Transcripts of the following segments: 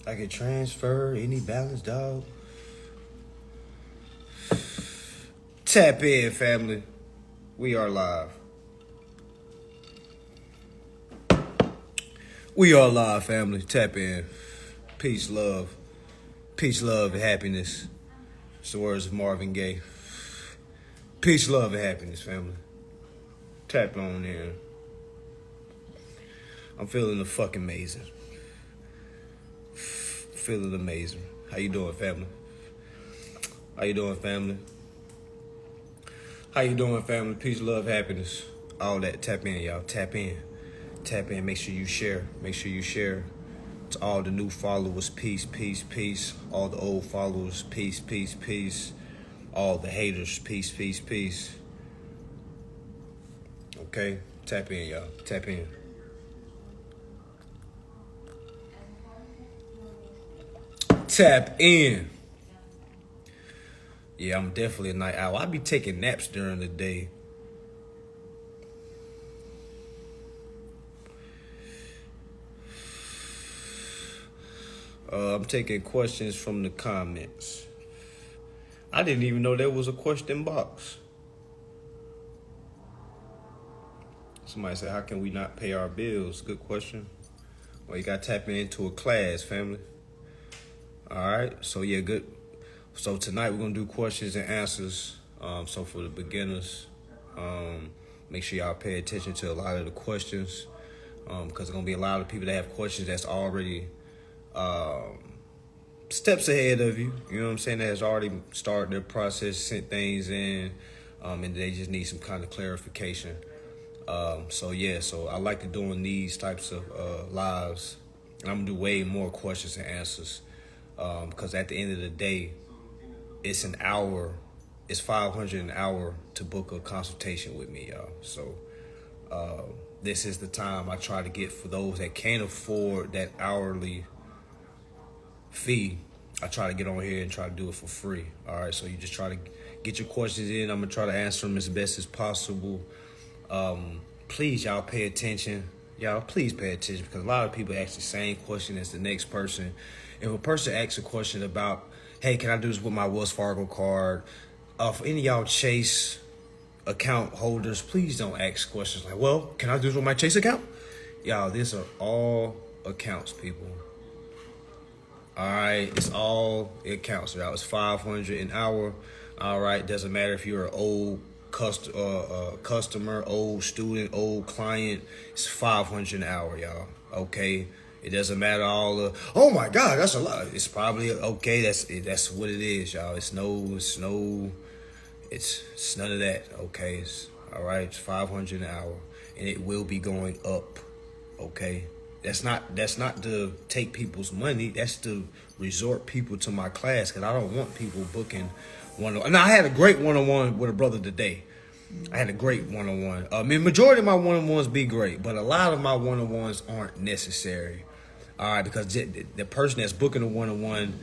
I can transfer any balance, dog. Tap in, family. We are live. We are live, family. Tap in. Peace, love. Peace, love, and happiness. It's the words of Marvin Gaye. Peace, love, and happiness, family. Tap on in. I'm feeling fucking amazing. Feeling amazing. How you doing, family? How you doing, family? How you doing, family? Peace, love, happiness. All that. Tap in, y'all. Tap in. Tap in. Make sure you share. Make sure you share. To all the new followers, peace, peace, peace. All the old followers, peace, peace, peace. All the haters, peace, peace, peace. Okay? Tap in, y'all. Tap in. Tap in. Yeah, I'm definitely a night owl. I be taking naps during the day. I'm taking questions from the comments. I didn't even know there was a question box. Somebody said, how can we not pay our bills? Good question. Well, you got tapping into a class, family. All right. So, yeah, good. So, tonight we're going to do questions and answers. So, for the beginners, make sure y'all pay attention to a lot of the questions because there's going to be a lot of people that have questions that's already steps ahead of you. You know what I'm saying? That has already started their process, sent things in, and they just need some kind of clarification. So I like to doing these types of lives. And I'm gonna do way more questions and answers because at the end of the day, it's an hour. It's $500 an hour to book a consultation with me, y'all. So this is the time I try to get for those that can't afford that hourly fee. I try to get on here and try to do it for free. All right, so you just try to get your questions in. I'm gonna try to answer them as best as possible. Please, y'all pay attention. Y'all, please pay attention because a lot of people ask the same question as the next person. If a person asks a question about, hey, can I do this with my Wells Fargo card? For any of y'all Chase account holders, please don't ask questions like, well, can I do this with my Chase account? Y'all, these are all accounts, people. All right, it's all it counts. Y'all, it's $500 an hour. All right, doesn't matter if you're an old customer, old student, old client. It's $500 an hour, y'all. Okay, it doesn't matter all the. Oh my God, that's a lot. It's probably okay. That's what it is, y'all. It's none of that. Okay, all right. It's $500 an hour, and it will be going up. Okay. That's not to take people's money. That's to resort people to my class because I don't want people booking one-on-one. Now, I had a great one-on-one with a brother today. I had a great one-on-one. I mean, majority of my one-on-ones be great, but a lot of my one-on-ones aren't necessary. All right, because the person that's booking a one-on-one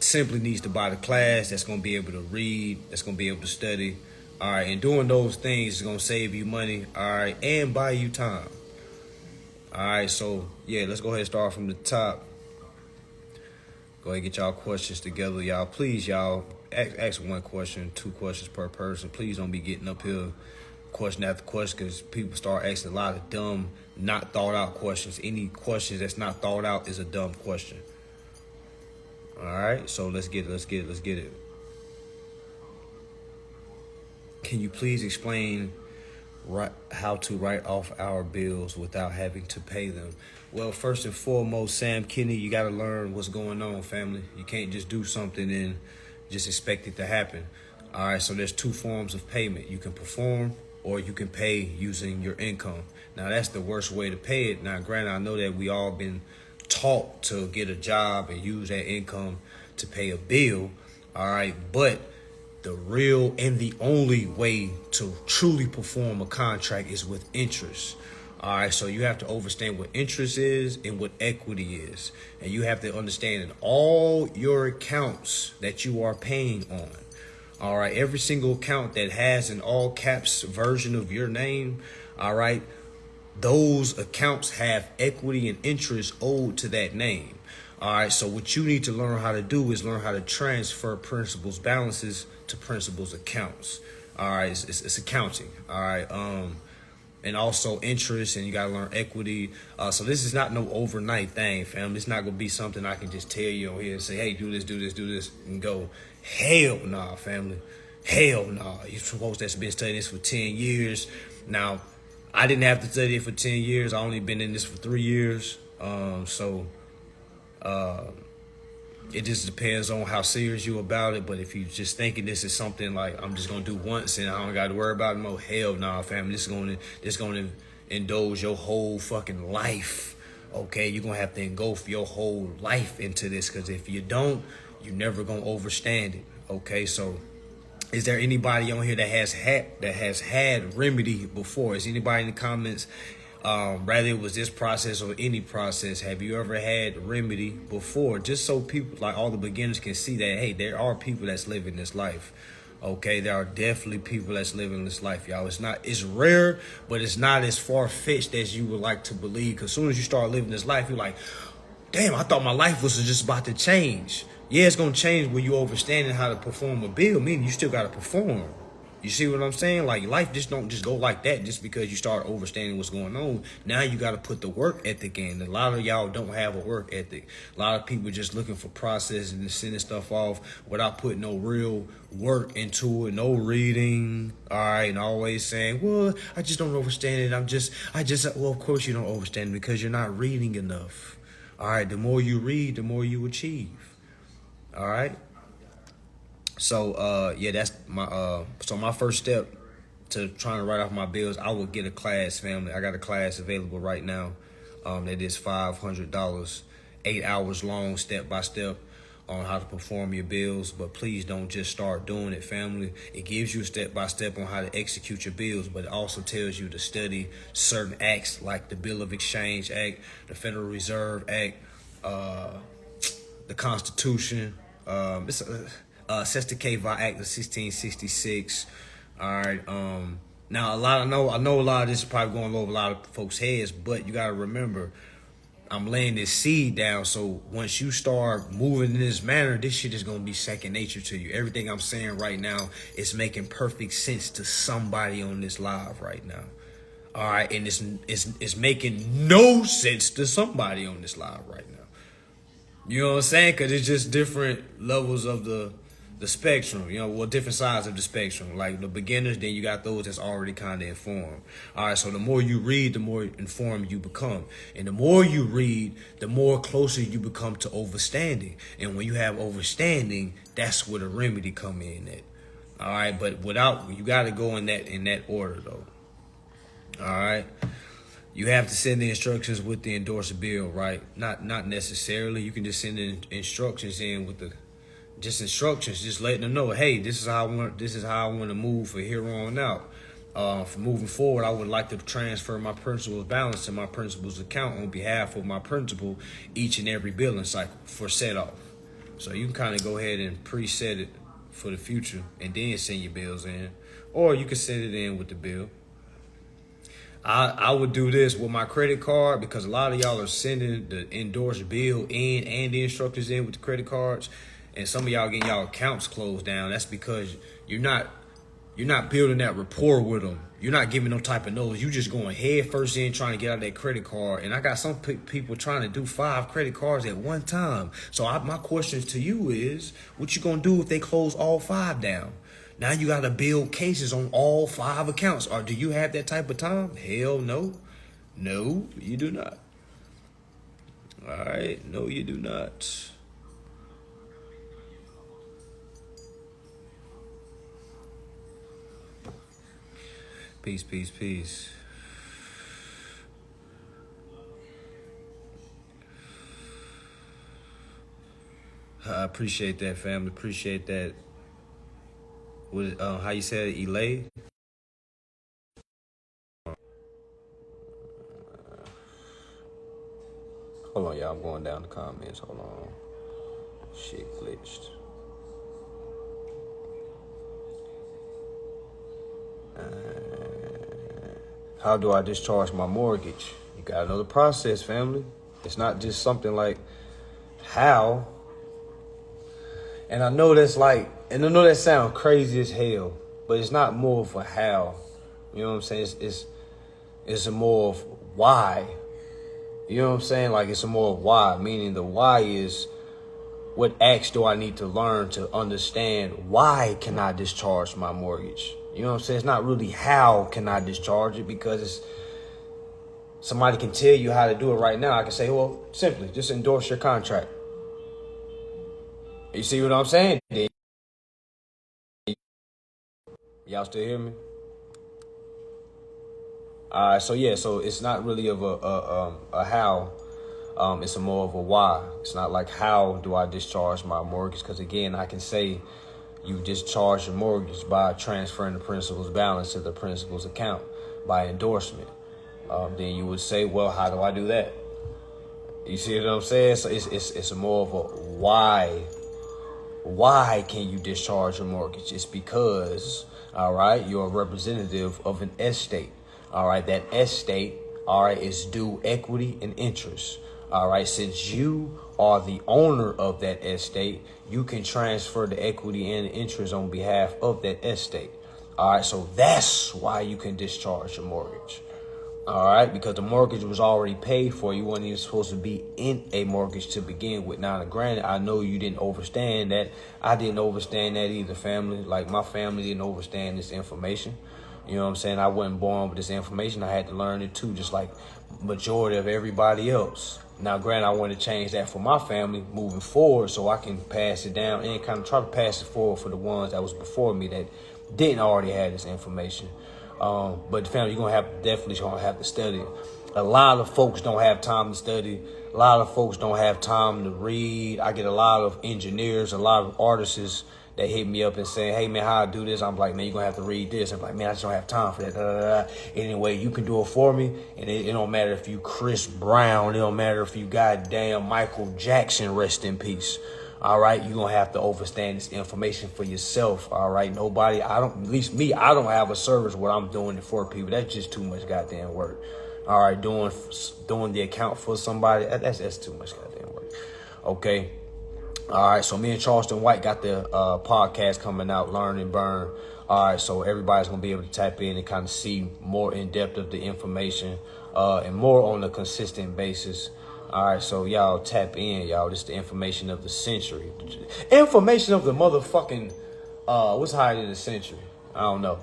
simply needs to buy the class. That's going to be able to read. That's going to be able to study. All right, and doing those things is going to save you money. All right, and buy you time. All right, so, yeah, let's go ahead and start from the top. Go ahead and get y'all questions together, y'all. Please, y'all, ask one question, 2 questions per person. Please don't be getting up here question after question because people start asking a lot of dumb, not thought-out questions. Any questions that's not thought out is a dumb question. All right, so let's get it. Can you please explain how to write off our bills without having to pay them? Well, first and foremost, Sam Kinney, you got to learn what's going on, family. You can't just do something and just expect it to happen. All right, so there's 2 forms of payment. You can perform or you can pay using your income. Now, that's the worst way to pay it. Now, granted, I know that we all been taught to get a job and use that income to pay a bill. All right, but the real and the only way to truly perform a contract is with interest. All right, so you have to understand what interest is and what equity is. And you have to understand in all your accounts that you are paying on. All right, every single account that has an all caps version of your name, all right, those accounts have equity and interest owed to that name. All right, so what you need to learn how to do is learn how to transfer principals balances to principals accounts. All right, it's accounting. All right, and also interest, and you gotta learn equity. So this is not no overnight thing, fam. It's not gonna be something I can just tell you on here and say, hey, do this, do this, do this, and go. Hell nah, family. Hell nah. You're supposed to have been studying this for 10 years. Now, I didn't have to study it for 10 years. I only been in this for 3 years. So it just depends on how serious you about it. But if you just thinking this is something like I'm just gonna do once and I don't got to worry about it more, hell nah, family. This gonna indulge your whole fucking life. Okay, you're gonna have to engulf your whole life into this, because if you don't, you're never gonna overstand it. Okay, so is there anybody on here that has had remedy before? Is anybody in the comments? Rather it was this process or any process, have you ever had remedy before? Just so people, like all the beginners, can see that, hey, there are people that's living this life. Okay, there are definitely people that's living this life, y'all. It's rare, but it's not as far-fetched as you would like to believe. Because as soon as you start living this life, you're like, damn, I thought my life was just about to change. Yeah, it's going to change when you understanding how to perform a bill, meaning you still got to perform. You see what I'm saying? Like, life just don't just go like that just because you start understanding what's going on. Now you got to put the work ethic in. A lot of y'all don't have a work ethic. A lot of people just looking for processing and sending stuff off without putting no real work into it, no reading. All right, and always saying, well, I just don't understand it. Well, of course you don't understand it because you're not reading enough. All right, the more you read, the more you achieve. All right. So yeah, that's my so my first step to trying to write off my bills, I would get a class, family. I got a class available right now. That is $500, 8 hours long, step by step, on how to perform your bills. But please don't just start doing it, family. It gives you step by step on how to execute your bills, but it also tells you to study certain acts like the Bill of Exchange Act, the Federal Reserve Act, the Constitution. It's Sestakeva Act of 1666. All right. Now I know a lot of this is probably going over a lot of folks' heads, but you gotta remember, I'm laying this seed down. So once you start moving in this manner, this shit is gonna be second nature to you. Everything I'm saying right now is making perfect sense to somebody on this live right now. All right, and it's making no sense to somebody on this live right now. You know what I'm saying? Because it's just different levels of the spectrum, different sides of the spectrum. Like the beginners, then you got those that's already kind of informed. All right, so the more you read, the more informed you become. And the more you read, the more closer you become to overstanding. And when you have overstanding, that's where the remedy come in at. All right, but you got to go in that order, though. All right. You have to send the instructions with the endorsed bill, right? Not necessarily. You can just send the instructions in with instructions, just letting them know, hey, this is how I want to move for here on out. For moving forward, I would like to transfer my principal's balance to my principal's account on behalf of my principal each and every billing cycle for set off. So you can kind of go ahead and preset it for the future and then send your bills in, or you can send it in with the bill. I would do this with my credit card, because a lot of y'all are sending the endorsed bill in and the instructions in with the credit cards, and some of y'all getting y'all accounts closed down. That's because you're not building that rapport with them. You're not giving no type of notice. You just going head first in trying to get out that credit card. And I got some people trying to do 5 credit cards at one time. So my question to you is, what you gonna do if they close all 5 down? Now you got to build cases on all 5 accounts. Or do you have that type of time? Hell no. No, you do not. All right. No, you do not. Peace, peace, peace. I appreciate that, family. Appreciate that. How you said it, Elay? Hold on, y'all. I'm going down the comments. Hold on. Shit glitched. How do I discharge my mortgage? You got another process, family. It's not just something like, how. And I know that's like, and I know that sounds crazy as hell, but it's not more of a how. You know what I'm saying? It's a more of why. You know what I'm saying? Like, it's a more of why, meaning the why is, what acts do I need to learn to understand why can I discharge my mortgage? You know what I'm saying? It's not really how can I discharge it, because it's, somebody can tell you how to do it right now. I can say, well, simply just endorse your contract. You see what I'm saying? Y'all still hear me? All right, so yeah, so it's not really of a how, it's a more of a why. It's not like how do I discharge my mortgage, because again, I can say you discharge your mortgage by transferring the principal's balance to the principal's account by endorsement. Then you would say, well, how do I do that? You see what I'm saying? So it's a more of a why. Why can you discharge your mortgage? It's because, all right, you're a representative of an estate. All right, that estate, all right, is due equity and interest. All right, since you are the owner of that estate, you can transfer the equity and interest on behalf of that estate. All right, so that's why you can discharge your mortgage. All right, because the mortgage was already paid for. You weren't even supposed to be in a mortgage to begin with. Now, granted, I know you didn't understand that. I didn't understand that either, family. Like, my family didn't understand this information. You know what I'm saying? I wasn't born with this information. I had to learn it too, just like majority of everybody else. Now, granted, I want to change that for my family moving forward so I can pass it down and kind of try to pass it forward for the ones that was before me that didn't already have this information. But the family, you're definitely gonna have to study. A lot of folks don't have time to study. A lot of folks don't have time to read. I get a lot of engineers, a lot of artists that hit me up and say, hey man, how I do this? I'm like, man, you're gonna have to read this. I'm like, man, I just don't have time for that. Anyway, you can do it for me. And it don't matter if you Chris Brown. It don't matter if you goddamn Michael Jackson, rest in peace. All right, you're going to have to understand this information for yourself. All right, nobody, at least me, I don't have a service where I'm doing it for people. That's just too much goddamn work. All right, doing the account for somebody, that's too much goddamn work. Okay. All right, so me and Charleston White got the podcast coming out, Learn and Burn. All right, so everybody's going to be able to tap in and kind of see more in depth of the information and more on a consistent basis. All right, so y'all tap in, y'all. This is the information of the century. Information of the motherfucking, what's higher than the century? I don't know.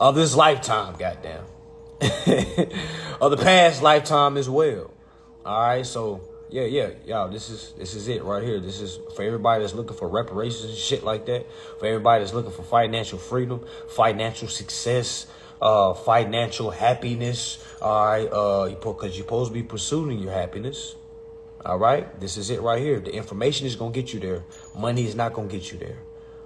Of this lifetime, goddamn. Of the past lifetime as well. All right, so yeah, y'all, this is it right here. This is for everybody that's looking for reparations and shit like that. For everybody that's looking for financial freedom, financial success, financial happiness. All right, because you're supposed to be pursuing your happiness. All right, this is it right here. The information is gonna get you there. Money is not gonna get you there.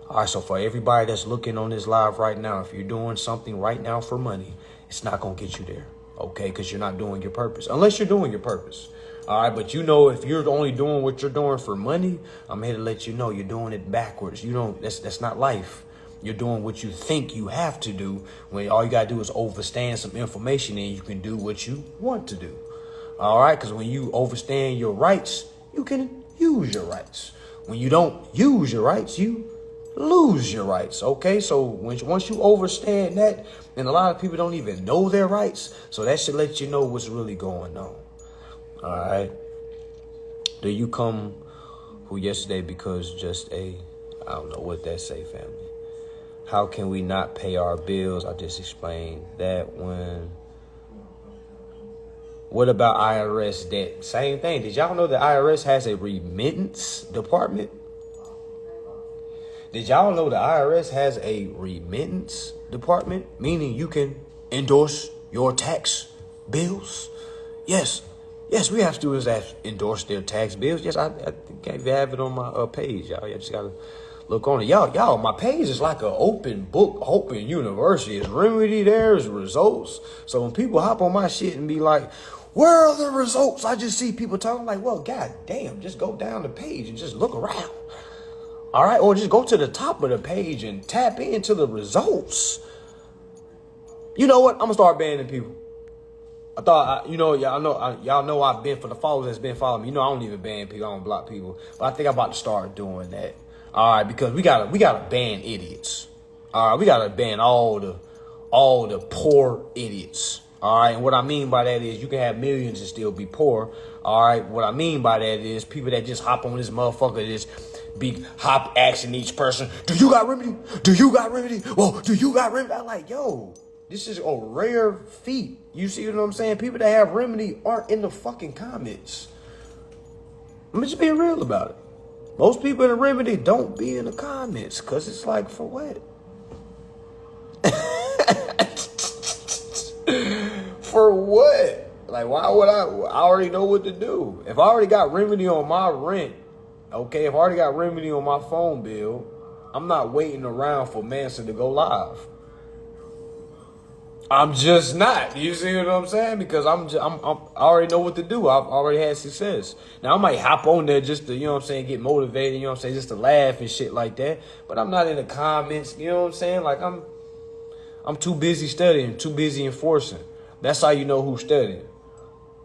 All right, so for everybody that's looking on this live right now, if you're doing something right now for money, it's not gonna get you there. Okay, because you're not doing your purpose, unless you're doing your purpose. All right, but you know, if you're only doing what you're doing for money, I'm here to let you know you're doing it backwards. You don't. That's not life. You're doing what you think you have to do when all you got to do is understand some information and you can do what you want to do. All right, because when you understand your rights, you can use your rights. When you don't use your rights, you lose your rights. Okay, so once you understand that, and a lot of people don't even know their rights, so that should let you know what's really going on. All right. Do you come who yesterday because just I don't know what that say, family. How can we not pay our bills? I just explained that one. What about IRS debt? Same thing. Did y'all know the IRS has a remittance department? Did y'all know the IRS has a remittance department? Meaning you can endorse your tax bills? Yes, we have students that endorse their tax bills. Yes, I have it on my page, y'all. You just got to look on it. Y'all, my page is like an open book, open university. It's remedy, there's results. So when people hop on my shit and be like, where are the results? I just see people talking like, well, god damn, just go down the page and just look around. All right, or just go to the top of the page and tap into the results. You know what? I'm going to start banning people. I thought, y'all know I've been for the followers that's been following me. You know, I don't even ban people, I don't block people. But I think I'm about to start doing that. All right, because we gotta ban idiots. All right, we gotta ban all the poor idiots. All right, and what I mean by that is you can have millions and still be poor. All right, what I mean by that is people that just hop on this motherfucker, this big hop asking each person, do you got remedy? Do you got remedy? Well, do you got remedy? I'm like, yo, this is a rare feat. You see what I'm saying? People that have remedy aren't in the fucking comments. I'm just being real about it. Most people in the remedy don't be in the comments because it's like, for what? For what? Like, why would I already know what to do. If I already got remedy on my rent, okay, if I already got remedy on my phone bill, I'm not waiting around for Mansa to go live. I'm just not. You see what I'm saying? Because I already know what to do. I've already had success. Now I might hop on there just to, you know what I'm saying, get motivated, you know what I'm saying, just to laugh and shit like that. But I'm not in the comments, you know what I'm saying? Like I'm too busy studying, too busy enforcing. That's how you know who's studying.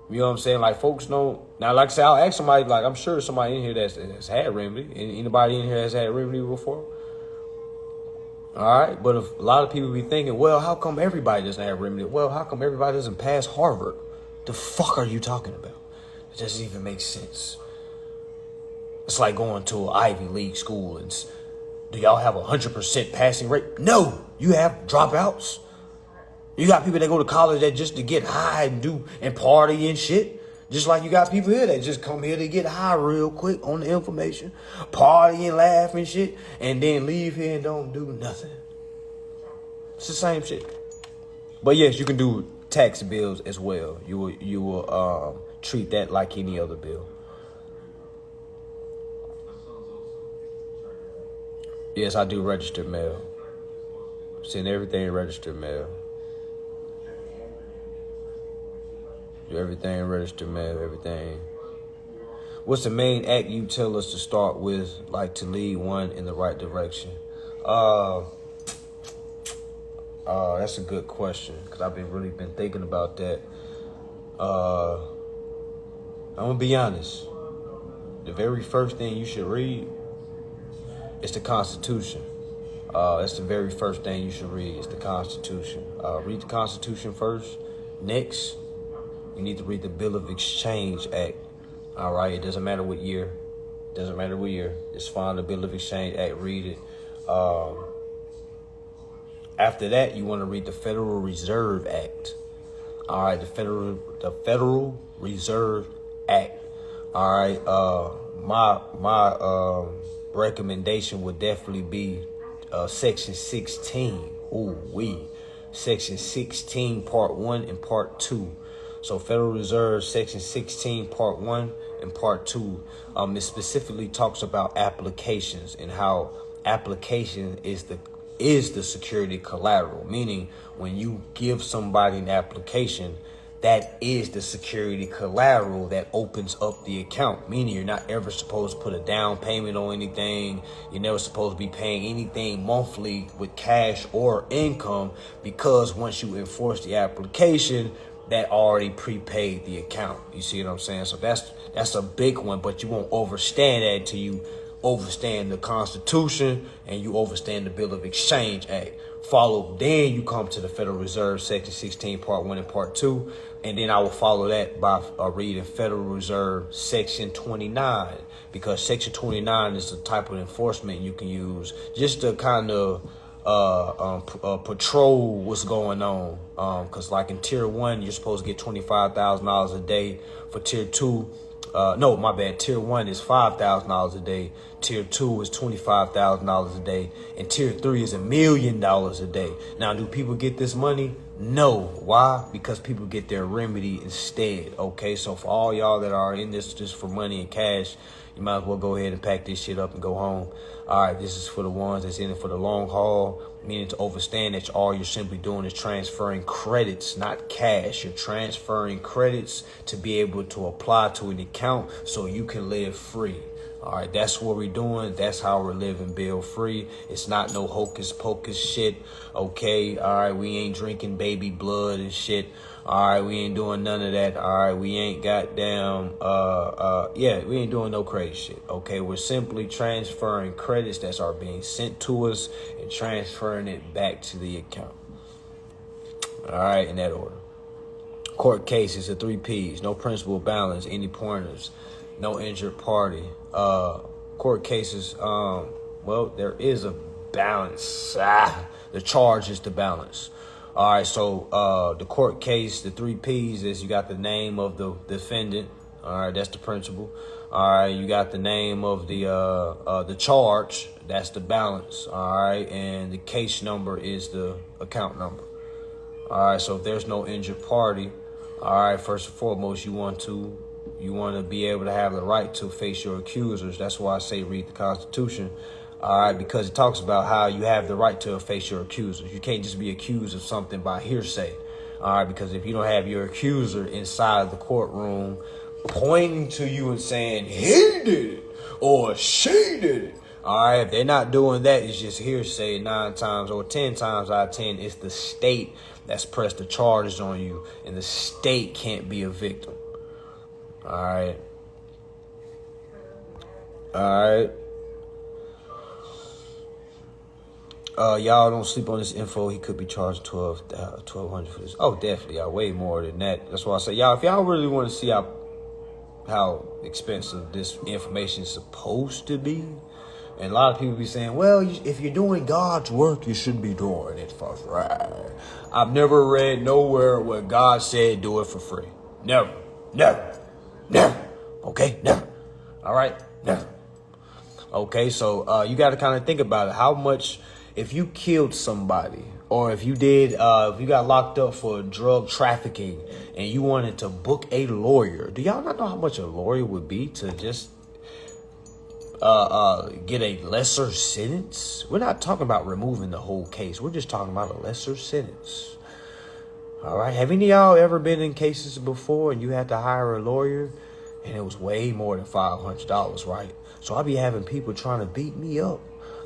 You know what I'm saying? Like folks don't. Now, like I said, I'll ask somebody, like I'm sure somebody in here that's had remedy. Anybody in here has had remedy before? All right, but if a lot of people be thinking, well, how come everybody doesn't have remedy? Well, how come everybody doesn't pass Harvard? The fuck are you talking about? It doesn't even make sense. It's like going to an Ivy League school and do y'all have 100% passing rate? No, you have dropouts. You got people that go to college that just to get high and party and shit. Just like you got people here that just come here to get high real quick on the information, party and laugh and shit, and then leave here and don't do nothing. It's the same shit. But yes, you can do tax bills as well. You will treat that like any other bill. Yes, I do registered mail. Send everything in registered mail. Do everything registered mail, everything. What's the main act you tell us to start with, like to lead one in the right direction? That's a good question because I've really been thinking about that. I'm gonna be honest. The very first thing you should read is the Constitution. That's the very first thing you should read is the Constitution. Read the Constitution first. Next, you need to read the Bill of Exchange Act. All right, it doesn't matter what year. It doesn't matter what year. Just find the Bill of Exchange Act, read it. After that, you want to read the Federal Reserve Act. All right, the Federal Reserve Act. All right, my recommendation would definitely be Section 16. Section 16, Part 1 and Part 2. So Federal Reserve Section 16, Part 1 and Part 2, it specifically talks about applications and how application is the security collateral, meaning when you give somebody an application, that is the security collateral that opens up the account, meaning you're not ever supposed to put a down payment on anything. You're never supposed to be paying anything monthly with cash or income because once you enforce the application, that already prepaid the account. You see what I'm saying? So that's a big one, but you won't overstand that until you overstand the Constitution and you overstand the Bill of Exchange Act. Then you come to the Federal Reserve Section 16, Part 1 and Part 2. And then I will follow that by reading Federal Reserve Section 29, because Section 29 is the type of enforcement you can use just to kind of patrol what's going on. Because like in Tier 1, you're supposed to get $25,000 a day. For Tier 2, Tier 1 is $5,000 a day. Tier 2 is $25,000 a day. And Tier 3 is $1 million a day. Now, do people get this money? No. Why? Because people get their remedy instead. Okay, so for all y'all that are in this just for money and cash, you might as well go ahead and pack this shit up and go home. All right, this is for the ones that's in it for the long haul, meaning to understand that all you're simply doing is transferring credits, not cash. You're transferring credits to be able to apply to an account so you can live free. All right, that's what we're doing. That's how we're living bill free. It's not no hocus pocus shit. Okay, all right, we ain't drinking baby blood and shit. All right, we ain't doing none of that. All right, we ain't goddamn, we ain't doing no crazy shit. Okay, we're simply transferring credits that are being sent to us and transferring it back to the account. All right, in that order. Court cases, the 3 Ps, no principal balance, any pointers, no injured party. Court cases, there is a balance. The charge is the balance. All right, so the court case, the 3 Ps is you got the name of the defendant. All right, that's the principal. All right, you got the name of the charge. That's the balance. All right, and the case number is the account number. All right, so if there's no injured party, all right, first and foremost, you want to be able to have the right to face your accusers. That's why I say read the Constitution. All right, because it talks about how you have the right to face your accusers. You can't just be accused of something by hearsay. All right, because if you don't have your accuser inside the courtroom pointing to you and saying, he did it or she did it. All right, if they're not doing that, it's just hearsay. 9 times or 10 times out of 10, it's the state that's pressed the charges on you, and the state can't be a victim. All right. Y'all don't sleep on this info. He could be charged $1,200 for this. Oh, definitely. Y'all way more than that. That's why I say, y'all, if y'all really want to see how expensive this information is supposed to be, and a lot of people be saying, well, if you're doing God's work, you should be doing it for free. I've never read nowhere where God said do it for free. Never. Okay, never. All right, never. Okay, so you got to kind of think about it. How much, if you killed somebody, or if you got locked up for drug trafficking and you wanted to book a lawyer, do y'all not know how much a lawyer would be to just get a lesser sentence? We're not talking about removing the whole case. We're just talking about a lesser sentence. All right. Have any of y'all ever been in cases before and you had to hire a lawyer and it was way more than $500, right? So I be having people trying to beat me up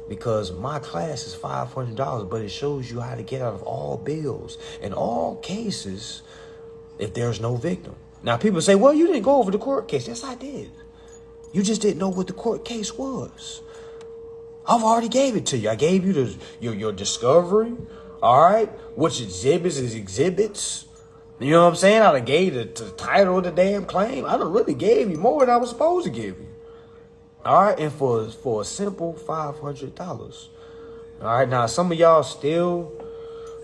because my class is $500, but it shows you how to get out of all bills in all cases if there's no victim. Now people say, well, you didn't go over the court case. Yes, I did. You just didn't know what the court case was. I've already gave it to you. I gave you your discovery. All right. Which exhibits is exhibits. You know what I'm saying? I done gave the title of the damn claim. I done really gave you more than I was supposed to give you. All right. And for a simple $500. All right. Now, some of y'all still,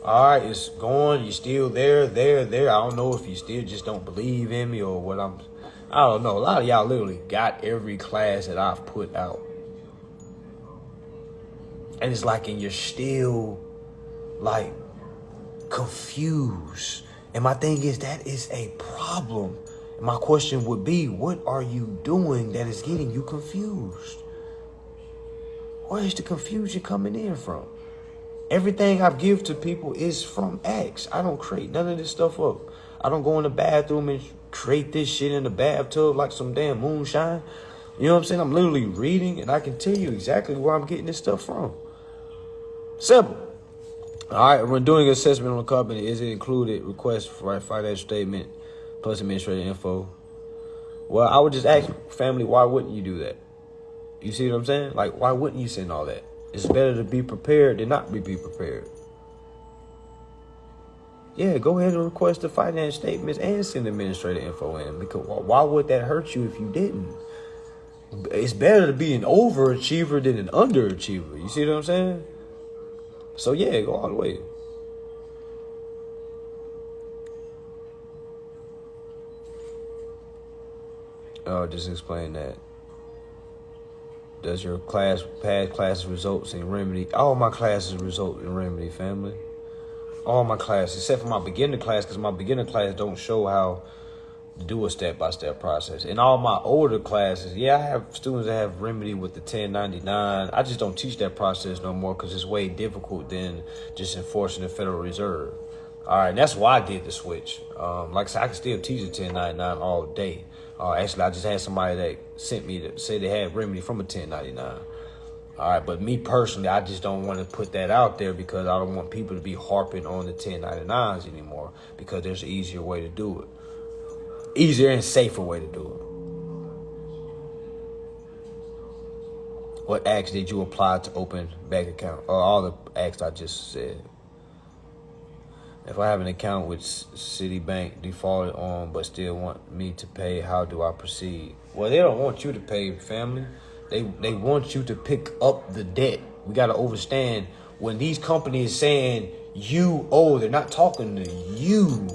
all right, it's going. You're still there. I don't know if you still just don't believe in me or what I don't know. A lot of y'all literally got every class that I've put out. And it's like, and you're still like confused. And my thing is, that is a problem. And my question would be, what are you doing that is getting you confused? Where is the confusion coming in from? Everything I give to people is from Acts. I don't create none of this stuff up. I don't go in the bathroom and create this shit in the bathtub like some damn moonshine. You know what I'm saying? I'm literally reading and I can tell you exactly where I'm getting this stuff from. Simple. All right, when doing assessment on a company, is it included request for a financial statement plus administrative info? Well, I would just ask family, why wouldn't you do that? You see what I'm saying? Like, why wouldn't you send all that? It's better to be prepared than not be prepared. Yeah, go ahead and request the finance statements and send administrative info in. Because why would that hurt you if you didn't? It's better to be an overachiever than an underachiever. You see what I'm saying? So yeah, go all the way. Oh, just explain that. Does your past class results in remedy? All my classes result in remedy, family. All my classes, except for my beginner class, because my beginner class don't show how to do a step-by-step process. In all my older classes, yeah, I have students that have remedy with the 1099. I just don't teach that process no more because it's way difficult than just enforcing the Federal Reserve. All right, that's why I did the switch. Like I said, I can still teach a 1099 all day. Actually, I just had somebody that sent me to say they had remedy from a 1099. All right, but me personally, I just don't want to put that out there because I don't want people to be harping on the 1099s anymore because there's an easier way to do it. Easier and safer way to do it. What acts did you apply to open bank account? All the acts I just said. If I have an account with Citibank defaulted on but still want me to pay, how do I proceed? Well, they don't want you to pay, family. They want you to pick up the debt. We got to understand when these companies saying you owe, they're not talking to you.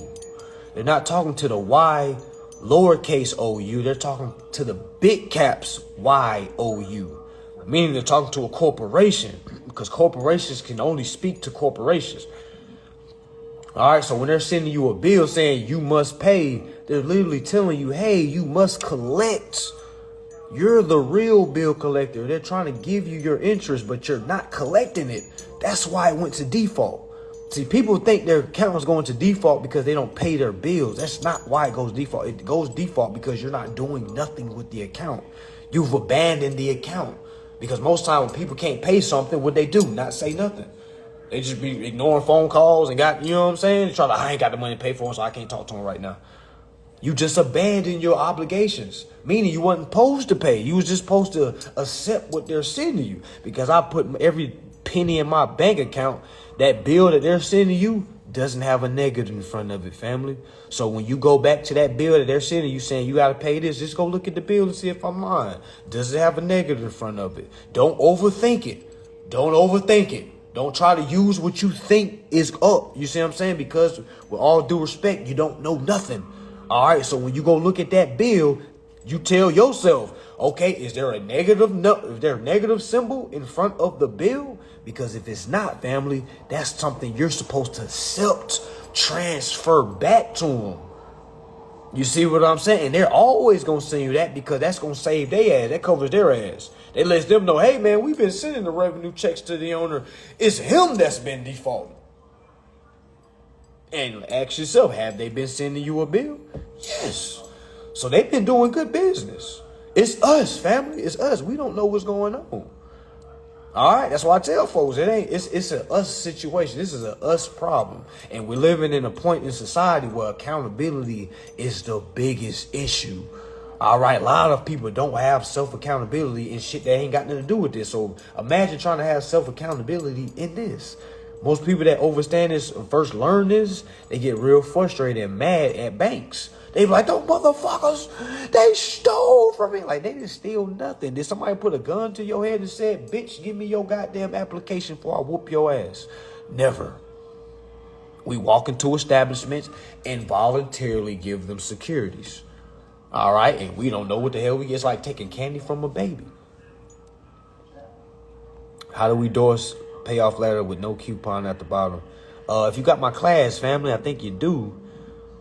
They're not talking to the Y lowercase o you. They're talking to the big caps Y o u. Meaning they're talking to a corporation because corporations can only speak to corporations. All right, so when they're sending you a bill saying you must pay, they're literally telling you, hey, you must collect. You're the real bill collector. They're trying to give you your interest, but you're not collecting it. That's why it went to default. See, people think their account is going to default because they don't pay their bills. That's not why it goes default. It goes default because you're not doing nothing with the account. You've abandoned the account. Because most time when people can't pay something, what they do? Not say nothing. They just be ignoring phone calls and got, you know what I'm saying? I ain't got the money to pay for them, so I can't talk to them right now. You just abandoned your obligations, meaning you wasn't supposed to pay. You was just supposed to accept what they're sending you. Because I put every penny in my bank account, that bill that they're sending you doesn't have a negative in front of it, family. So when you go back to that bill that they're sending you saying you got to pay this, just go look at the bill and see if I'm lying. Does it have a negative in front of it? Don't overthink it. Don't overthink it. Don't try to use what you think is up. You see what I'm saying? Because with all due respect, you don't know nothing. All right. So when you go look at that bill, you tell yourself, okay, is there a negative symbol in front of the bill? Because if it's not, family, that's something you're supposed to accept, transfer back to them. You see what I'm saying? And they're always going to send you that because that's going to save their ass. That covers their ass. They let them know, hey, man, we've been sending the revenue checks to the owner. It's him that's been defaulting. And ask yourself, have they been sending you a bill? Yes. So they've been doing good business. It's us, family. It's us. We don't know what's going on. All right, that's why I tell folks it's a us situation. This is a us problem, and we're living in a point in society where accountability is the biggest issue. All right, a lot of people don't have self accountability and shit that ain't got nothing to do with this. So imagine trying to have self accountability in this. Most people that understand this first learn this, they get real frustrated and mad at banks. They be like, those motherfuckers, they stole from me. Like, they didn't steal nothing. Did somebody put a gun to your head and said, bitch, give me your goddamn application before I whoop your ass? Never. We walk into establishments and voluntarily give them securities. All right? And we don't know what the hell we get. It's like taking candy from a baby. How do we endorse payoff letter with no coupon at the bottom? If you got my class, family, I think you do.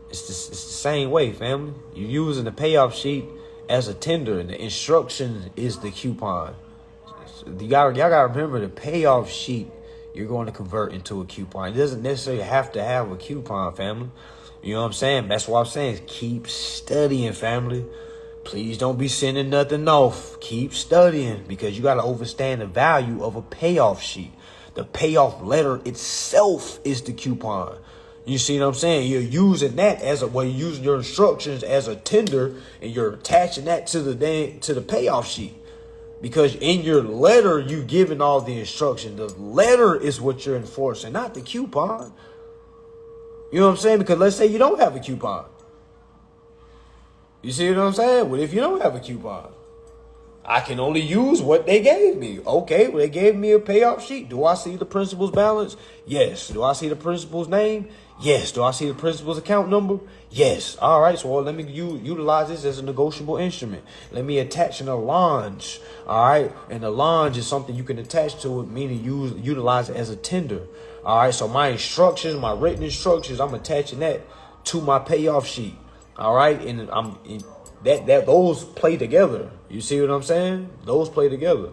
It's the same way, family. You're using the payoff sheet as a tender, and the instruction is the coupon. Y'all gotta remember the payoff sheet you're going to convert into a coupon. It doesn't necessarily have to have a coupon, family. You know what I'm saying? That's what I'm saying. Keep studying, family. Please don't be sending nothing off. Keep studying because you got to understand the value of a payoff sheet. The payoff letter itself is the coupon. You see what I'm saying? You're using that you're using your instructions as a tender, and you're attaching that to the payoff sheet. Because in your letter, you giving all the instruction. The letter is what you're enforcing, not the coupon. You know what I'm saying? Because let's say you don't have a coupon. You see what I'm saying? Well, if you don't have a coupon, I can only use what they gave me. Okay, well, they gave me a payoff sheet. Do I see the principal's balance? Yes. Do I see the principal's name? Yes. Do I see the principal's account number? Yes. All right, so let me utilize this as a negotiable instrument. Let me attach an allonge. All right, and allonge is something you can attach to it, meaning utilize it as a tender. All right, so my instructions, my written instructions, I'm attaching that to my payoff sheet. All right, and those play together. You see what I'm saying? Those play together.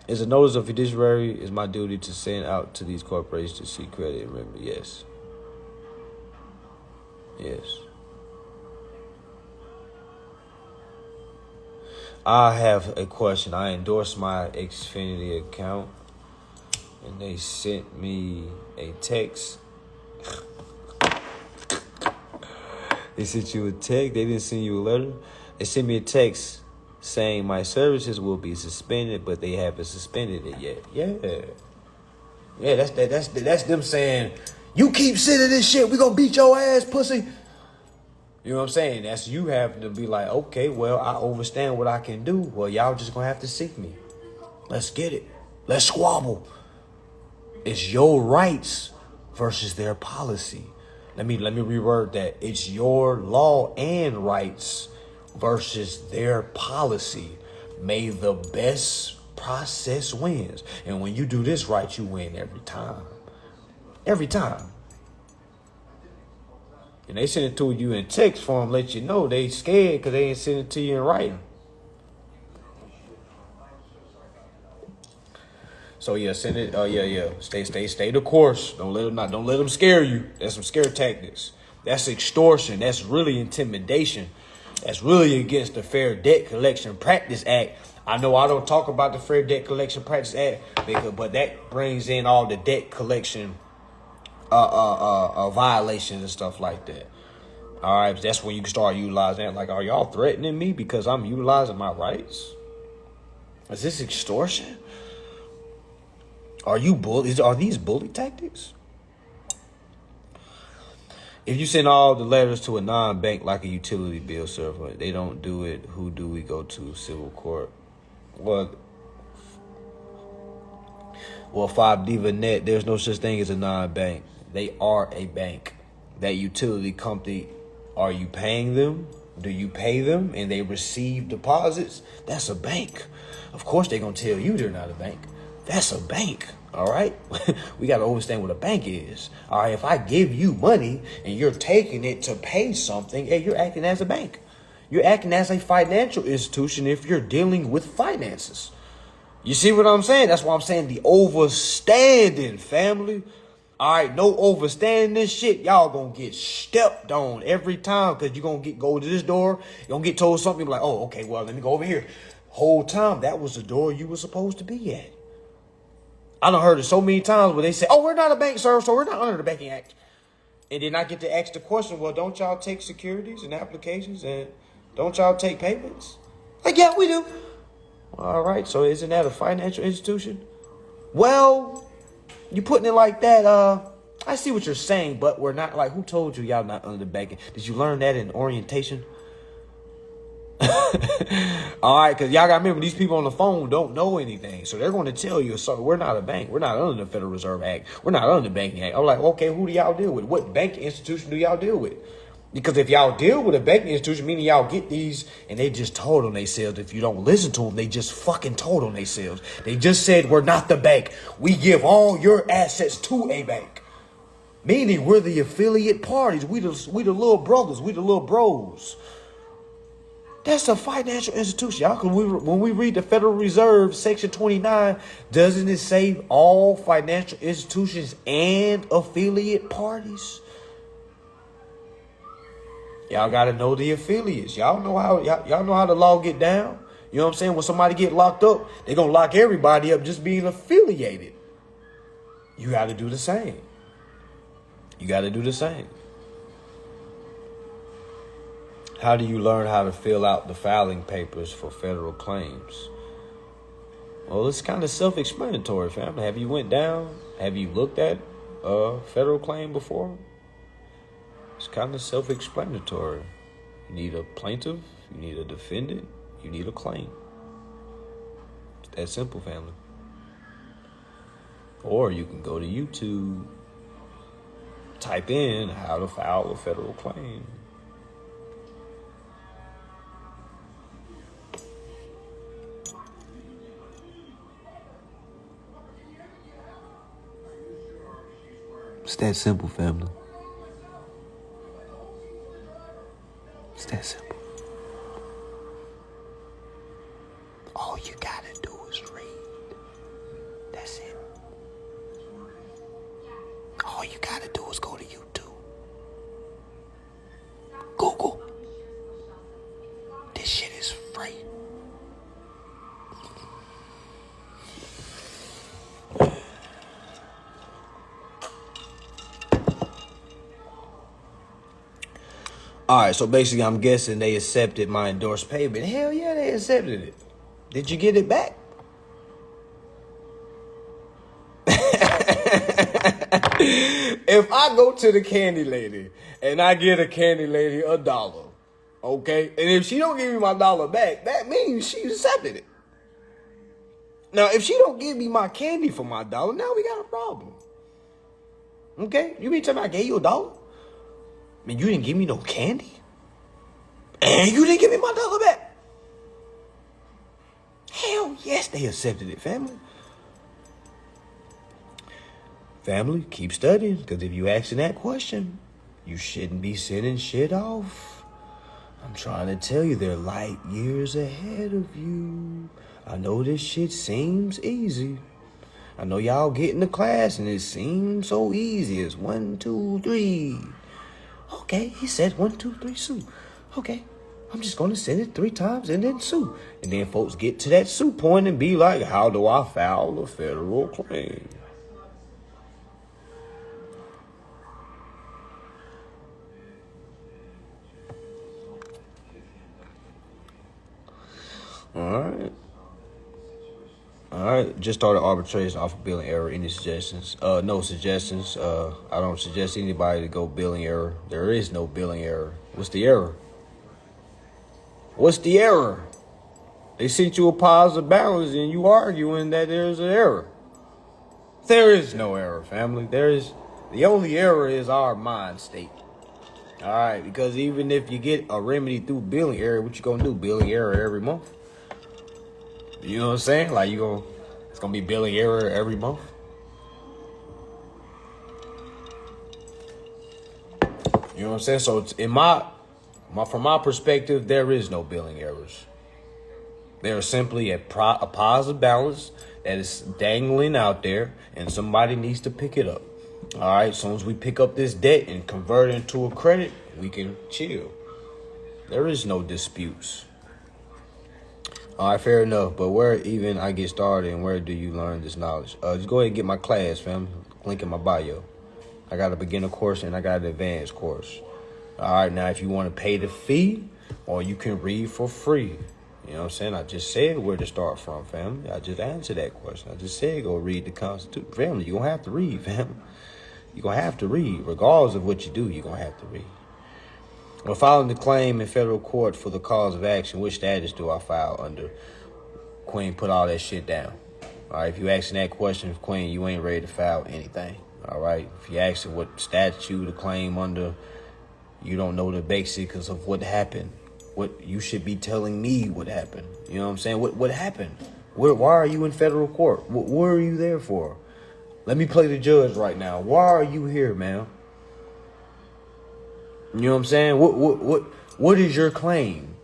Is a notice of fiduciary is my duty to send out to these corporations to seek credit. Remember, yes. Yes. I have a question. I endorsed my Xfinity account, and they sent me a text. They sent you a text. They didn't send you a letter. They sent me a text saying my services will be suspended, but they haven't suspended it yet. Yeah. That's them saying, you keep sending this shit, we gonna beat your ass, pussy. You know what I'm saying? That's you having to be like, okay, well, I understand what I can do. Well, y'all just gonna have to seek me. Let's get it. Let's squabble. It's your rights versus their policy. Let me reword that. It's your law and rights versus their policy. May the best process wins. And when you do this right, you win every time. Every time. And they send it to you in text form, let you know they scared because they ain't send it to you in writing. So yeah, send it. Yeah. Stay the course. Don't let them scare you. That's some scare tactics. That's extortion. That's really intimidation. That's really against the Fair Debt Collection Practice Act. I know I don't talk about the Fair Debt Collection Practice Act, but that brings in all the debt collection violations and stuff like that. All right, that's when you can start utilizing that. Like, are y'all threatening me because I'm utilizing my rights? Is this extortion? Are these bully tactics? If you send all the letters to a non-bank like a utility bill server, they don't do it, who do we go to? Civil court. Well, 5 Diva Net, there's no such thing as a non-bank. They are a bank. That utility company, are you paying them? Do you pay them and they receive deposits? That's a bank. Of course they're going to tell you they're not a bank. That's a bank, all right? We got to understand what a bank is. All right, if I give you money and you're taking it to pay something, hey, you're acting as a bank. You're acting as a financial institution if you're dealing with finances. You see what I'm saying? That's why I'm saying the overstanding, family. All right, no overstanding this shit. Y'all gonna get stepped on every time because you're gonna go to this door. You're gonna get told something like, oh, okay, well, let me go over here. Whole time, that was the door you were supposed to be at. I done heard it so many times where they say, oh, we're not a bank, sir, so we're not under the Banking Act. And then I get to ask the question, well, don't y'all take securities and applications and don't y'all take payments? Like, yeah, we do. All right, so isn't that a financial institution? Well, you putting it like that, I see what you're saying, but we're not. Like, who told you y'all not under the banking? Did you learn that in orientation? All right, because y'all got to remember, these people on the phone don't know anything. So they're going to tell you, so we're not a bank. We're not under the Federal Reserve Act. We're not under the Banking Act. I'm like, okay, who do y'all deal with? What banking institution do y'all deal with? Because if y'all deal with a banking institution, meaning y'all get these, and they just told on themselves. If you don't listen to them, they just fucking told on themselves. They just said, we're not the bank. We give all your assets to a bank. Meaning we're the affiliate parties. We the little brothers. We the little bros. That's a financial institution, y'all. When we read the Federal Reserve, Section 29, doesn't it say all financial institutions and affiliate parties? Y'all got to know the affiliates. Y'all know how the law get down. You know what I'm saying? When somebody get locked up, they're going to lock everybody up just being affiliated. You got to do the same. You got to do the same. How do you learn how to fill out the filing papers for federal claims? Well, it's kind of self-explanatory, family. Have you went down? Have you looked at a federal claim before? It's kind of self-explanatory. You need a plaintiff, you need a defendant, you need a claim. It's that simple, family. Or you can go to YouTube, type in how to file a federal claim. It's that simple, family. It's that simple. All you gotta do is read. you gotta do is go to YouTube. Google. This shit is free. All right, so basically I'm guessing they accepted my endorsed payment. Hell yeah, they accepted it. Did you get it back? If I go to the candy lady and I get a candy lady $1, okay? And if she don't give me my $1 back, that means she accepted it. Now, if she don't give me my candy for my $1, now we got a problem. Okay? You mean tell me I gave you $1? I mean, you didn't give me no candy? And you didn't give me my $1 back? Hell yes, they accepted it, family. Family, keep studying, because if you asking that question, you shouldn't be sending shit off. I'm trying to tell you, they're light years ahead of you. I know this shit seems easy. I know y'all get into class and it seems so easy. It's 1, 2, 3. Okay, he said 1, 2, 3, sue. Okay, I'm just going to send it 3 times and then sue. And then folks get to that sue point and be like, how do I file a federal claim? All right. Just started arbitration off of billing error. Any suggestions? No suggestions. I don't suggest anybody to go billing error. There is no billing error. What's the error? What's the error? They sent you a positive balance and you arguing that there's an error. There is no error, family. The only error is our mind state. All right, because even if you get a remedy through billing error, what you gonna do? Billing error every month? You know what I'm saying? Like it's gonna be billing error every month. You know what I'm saying? So it's from my perspective, there is no billing errors. There is simply a positive balance that is dangling out there, and somebody needs to pick it up. All right, as soon as we pick up this debt and convert it into a credit, we can chill. There is no disputes. All right, fair enough. But where even I get started and where do you learn this knowledge? Just go ahead and get my class, fam. Link in my bio. I got a beginner course and I got an advanced course. All right, now if you want to pay the fee or you can read for free. You know what I'm saying? I just said where to start from, family. I just answered that question. I just said go read the Constitution. Family, you're going to have to read, family. You're going to have to read. Regardless of what you do, you're going to have to read. When filing the claim in federal court for the cause of action, which status do I file under? Queen, put all that shit down. All right, if you asking that question, Queen, you ain't ready to file anything. All right, if you asking what statute to claim under, you don't know the basics of what happened. What you should be telling me what happened. You know what I'm saying? What happened? Why are you in federal court? What are you there for? Let me play the judge right now. Why are you here, man? You know what I'm saying? What is your claim?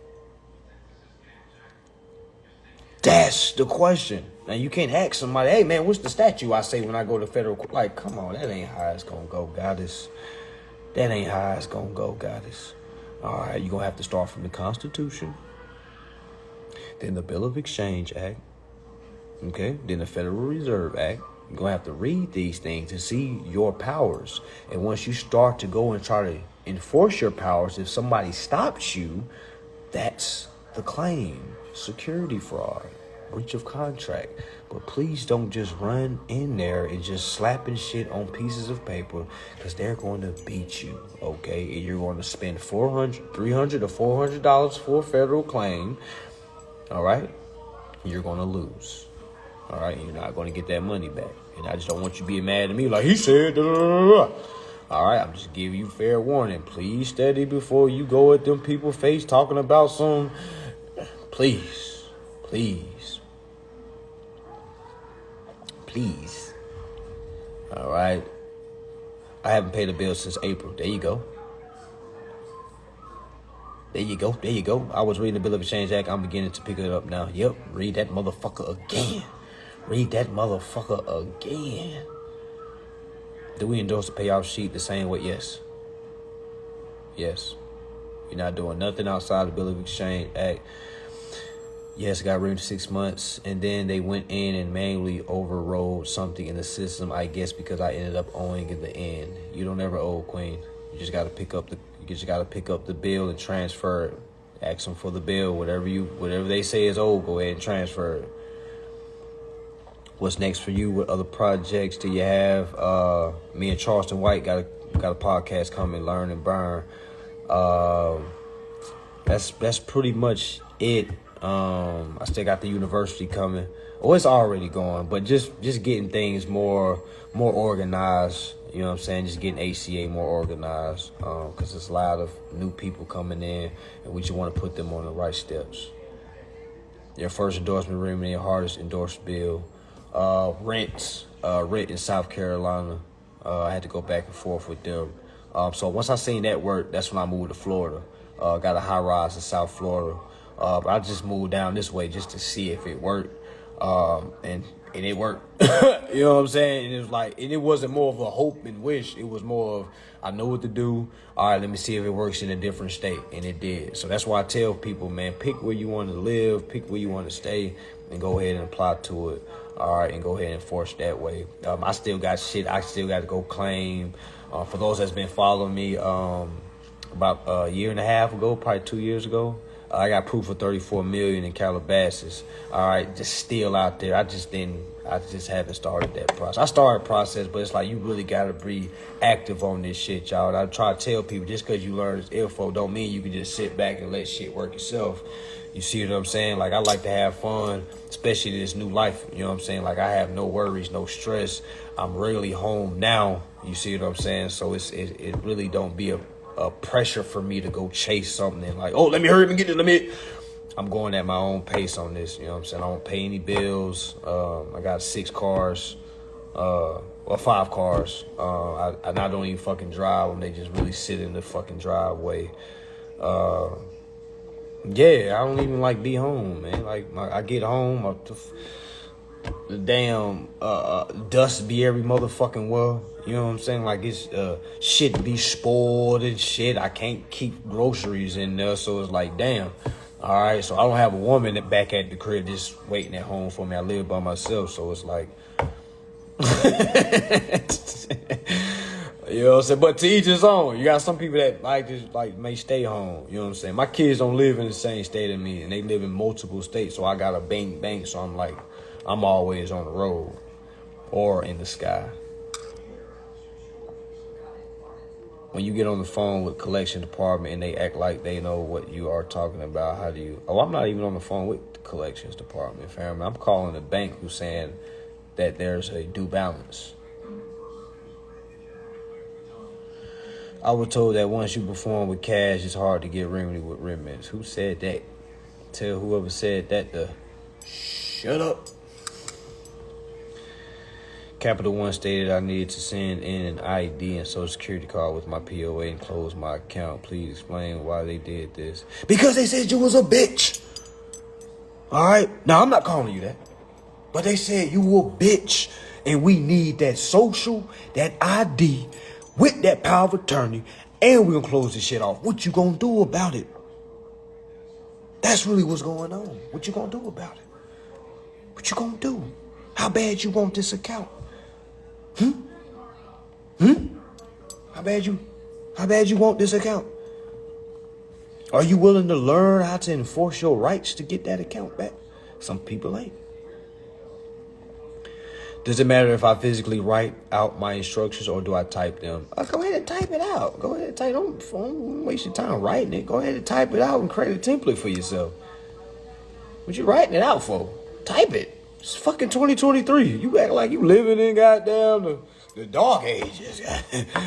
That's the question. Now you can't ask somebody, hey man, what's the statute I say when I go to federal court? Like, come on, that ain't how it's gonna go, goddess. That ain't how it's gonna go, goddess. All right, you're gonna have to start from the Constitution, then the Bill of Exchange Act, okay, then the Federal Reserve Act. You're gonna have to read these things to see your powers. And once you start to go and try to enforce your powers, if somebody stops you, that's the claim. Security fraud, breach of contract. But please don't just run in there and just slapping shit on pieces of paper, because they're going to beat you, okay? And you're going to spend $300 to $400 for a federal claim, all right? You're going to lose, all right? You're not going to get that money back. And I just don't want you being mad at me like he said, da, da, da, da. All right, I'm just giving you fair warning. Please study before you go at them people's face talking about some. Please. All right. I haven't paid a bill since April. There you go. I was reading the Bill of Exchange Act. I'm beginning to pick it up now. Yep, read that motherfucker again. Do we endorse the payoff sheet the same way? Yes. Yes. You're not doing nothing outside the Bill of Exchange Act. Yes, got rid of 6 months, and then they went in and manually overrode something in the system, I guess because I ended up owing in the end. You don't ever owe, Queen. You just gotta pick up the bill and transfer it. Ask them for the bill. Whatever they say is owed, go ahead and transfer it. What's next for you? What other projects do you have? Me and Charleston White got a podcast coming, Learn and Burn. That's pretty much it. I still got the university coming. Oh, it's already going, but just getting things more organized. You know what I'm saying? Just getting ACA more organized. Because there's a lot of new people coming in, and we just want to put them on the right steps. Their first endorsement agreement, their hardest endorsed bill. Rent in South Carolina. I had to go back and forth with them. So once I seen that work, that's when I moved to Florida. Got a high rise in South Florida. But I just moved down this way just to see if it worked. And it worked. You know what I'm saying? And it was like, and it wasn't more of a hope and wish. It was more of, I know what to do. All right, let me see if it works in a different state. And it did. So that's why I tell people, man, pick where you want to live, pick where you want to stay, and go ahead and apply to it. All right, and go ahead and force that way. I still got shit I still got to go claim. For those that's been following me about a year and a half ago, probably 2 years ago, I got proof of 34 million in Calabasas. All right, just still out there. I just haven't started that process. I started process, but it's like you really gotta be active on this shit, y'all. I try to tell people, just because you learn this info don't mean you can just sit back and let shit work yourself. You see what I'm saying? Like, I like to have fun, especially this new life. You know what I'm saying? Like, I have no worries, no stress. I'm rarely home now. You see what I'm saying? So it really don't be a pressure for me to go chase something like, oh, let me hurry up and get it. I'm going at my own pace on this. You know what I'm saying? I don't pay any bills. I got 6 cars, or 5 cars. I don't even fucking drive them. They just really sit in the fucking driveway. Yeah, I don't even like be home, man. Like, I get home, the damn dust be every motherfucking well. You know what I'm saying? Like, it's shit be spoiled and shit. I can't keep groceries in there, so it's like, damn. All right, so I don't have a woman back at the crib just waiting at home for me. I live by myself, so it's like, you know what I'm saying? But to each his own. You got some people that may stay home. You know what I'm saying? My kids don't live in the same state as me, and they live in multiple states, so I got a bank, so I'm always on the road or in the sky. When you get on the phone with collection department and they act like they know what you are talking about, how do you... Oh, I'm not even on the phone with the collections department, fam. I'm calling the bank who's saying that there's a due balance. I was told that once you perform with cash, it's hard to get remedy with remittance. Who said that? Tell whoever said that to shut up. Capital One stated I needed to send in an ID and social security card with my POA and close my account. Please explain why they did this. Because they said you was a bitch. All right? Now, I'm not calling you that. But they said you were a bitch. And we need that social, that ID, with that power of attorney. And we're going to close this shit off. What you going to do about it? That's really what's going on. What you going to do about it? What you going to do? How bad you want this account? How bad you want this account? Are you willing to learn how to enforce your rights to get that account back? Some people ain't. Does it matter if I physically write out my instructions or do I type them? Go ahead and type it out. Go ahead and type. Don't waste your time writing it. Go ahead and type it out and create a template for yourself. What you writing it out for? Type it. It's fucking 2023. You act like you living in goddamn the dark ages.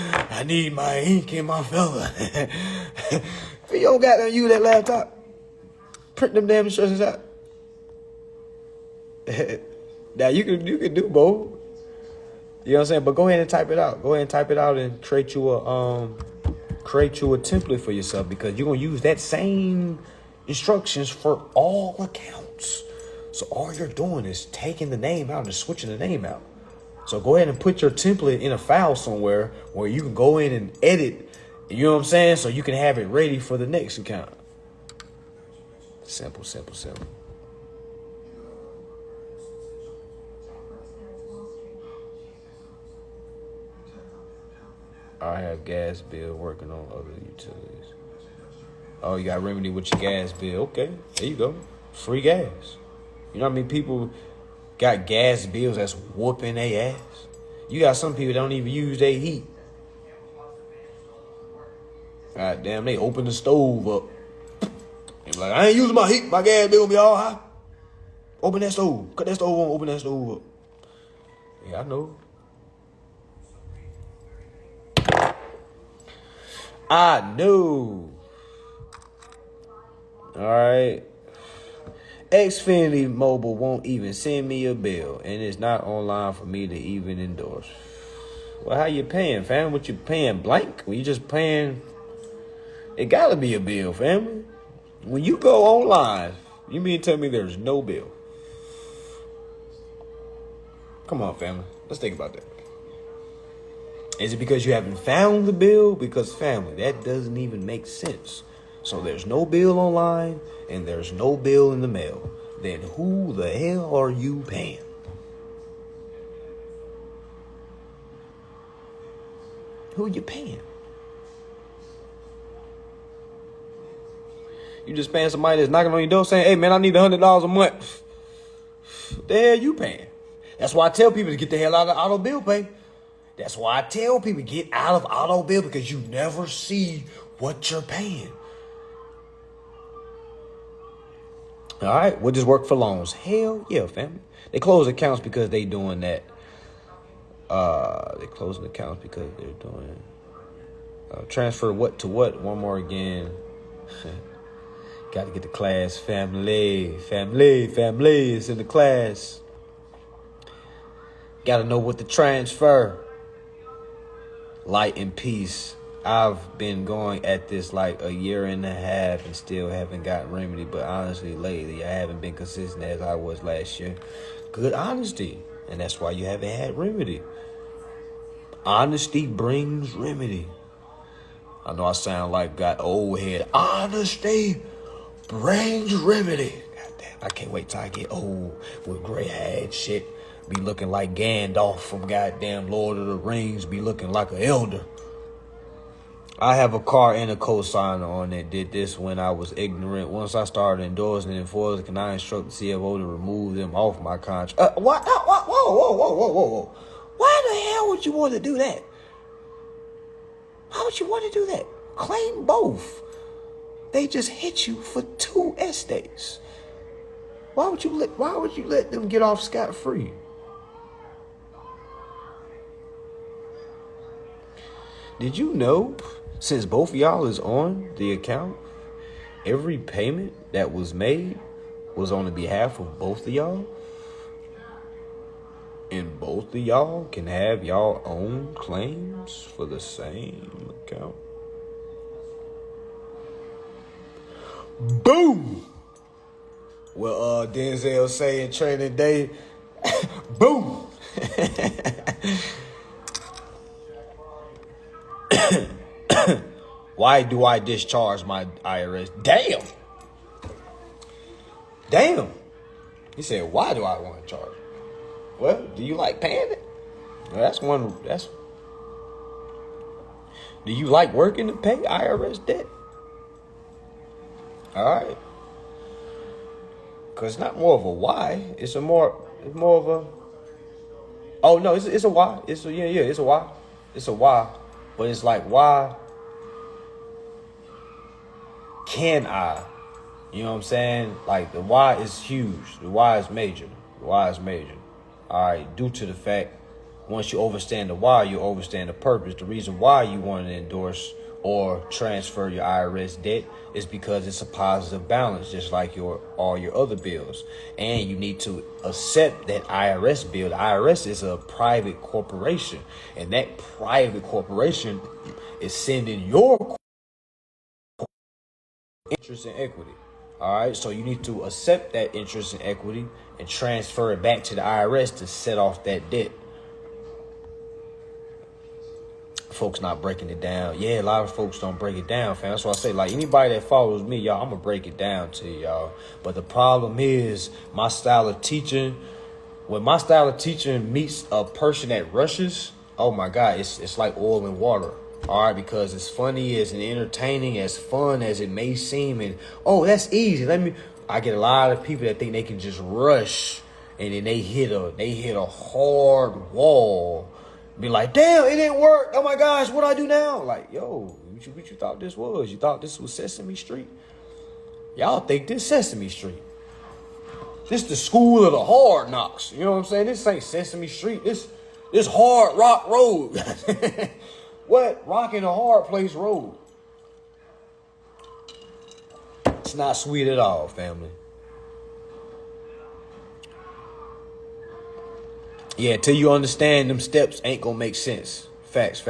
I need my ink and my fella. If you don't goddamn use that laptop, print them damn instructions out. Now you can do both. You know what I'm saying? But go ahead and type it out. Go ahead and type it out and create you a template for yourself, because you're gonna use that same instructions for all accounts. So all you're doing is taking the name out and switching the name out. So go ahead and put your template in a file somewhere where you can go in and edit. You know what I'm saying? So you can have it ready for the next account. Simple, simple, simple. I have gas bill working on other utilities. Oh, you got remedy with your gas bill. Okay, there you go. Free gas. You know how many people got gas bills that's whooping their ass? You got some people that don't even use their heat. God damn, they open the stove up. They be like, I ain't using my heat. My gas bill be all high. Open that stove. Cut that stove on. Open that stove up. Yeah, I know. I know. All right. Xfinity Mobile won't even send me a bill, and it's not online for me to even endorse. Well, how you paying, fam? What you paying blank? When you just paying, it gotta be a bill, family. When you go online, you mean tell me there's no bill? Come on, family. Let's think about that. Is it because you haven't found the bill? Because, family, that doesn't even make sense. So there's no bill online and there's no bill in the mail. Then who the hell are you paying? Who are you paying? You just paying somebody that's knocking on your door saying, hey, man, I need $100 a month. What the hell you paying? That's why I tell people to get the hell out of auto bill pay. That's why I tell people get out of auto bill, because you never see what you're paying. All right, what does work for loans? Hell yeah, family. They close accounts because they doing that. They closing accounts because they're doing transfer what to what. One more again. Got to get the class. Family. It's in the class. Got to know what to transfer. Light and peace. I've been going at this like a year and a half and still haven't got remedy. But honestly, lately, I haven't been consistent as I was last year. Good honesty. And that's why you haven't had remedy. Honesty brings remedy. I know I sound like got old head. Honesty brings remedy. God damn, I can't wait till I get old with gray hair and shit. Be looking like Gandalf from goddamn Lord of the Rings. Be looking like an elder. I have a car and a cosigner on it. Did this when I was ignorant. Once I started endorsing and enforcing, can I instruct the CFO to remove them off my contract? What? Whoa. Why the hell would you want to do that? Why would you want to do that? Claim both. They just hit you for 2 estates. Why would you let them get off scot-free? Did you know, since both of y'all is on the account, every payment that was made was on the behalf of both of y'all? And both of y'all can have y'all own claims for the same account? Boom! Well, Denzel say in Training Day, boom! Why do I discharge my IRS? Damn. He said, why do I want to charge? Well, do you like paying it? Well, do you like working to pay IRS debt? All right. Because it's not more of a why. It's more of a, oh no, it's a why. It's a why. It's a why. But it's like, why can I? You know what I'm saying? Like, the why is huge. The why is major. All right, due to the fact, once you understand the why, you understand the purpose. The reason why you want to endorse or transfer your IRS debt is because it's a positive balance, just like all your other bills. And you need to accept that IRS bill. The IRS is a private corporation, and that private corporation is sending your interest and equity. All right, so you need to accept that interest and equity and transfer it back to the IRS to set off that debt. folks not breaking it down. Yeah, a lot of folks don't break it down, fam. That's why I say, like, anybody that follows me, y'all, I'm going to break it down to y'all. But the problem is my style of teaching. When my style of teaching meets a person that rushes, oh, my God, it's like oil and water. All right, because as funny as and entertaining, as fun as it may seem, and, oh, that's easy. I get a lot of people that think they can just rush, and then they hit a hard wall. Be like, damn, it didn't work. Oh my gosh, what do I do now? Like, yo, what you thought this was? You thought this was Sesame Street? Y'all think this Sesame Street. This the school of the hard knocks. You know what I'm saying? This ain't Sesame Street. This hard rock road. What? Rocking a hard place road. It's not sweet at all, family. Yeah, till you understand them steps ain't gonna make sense. Facts.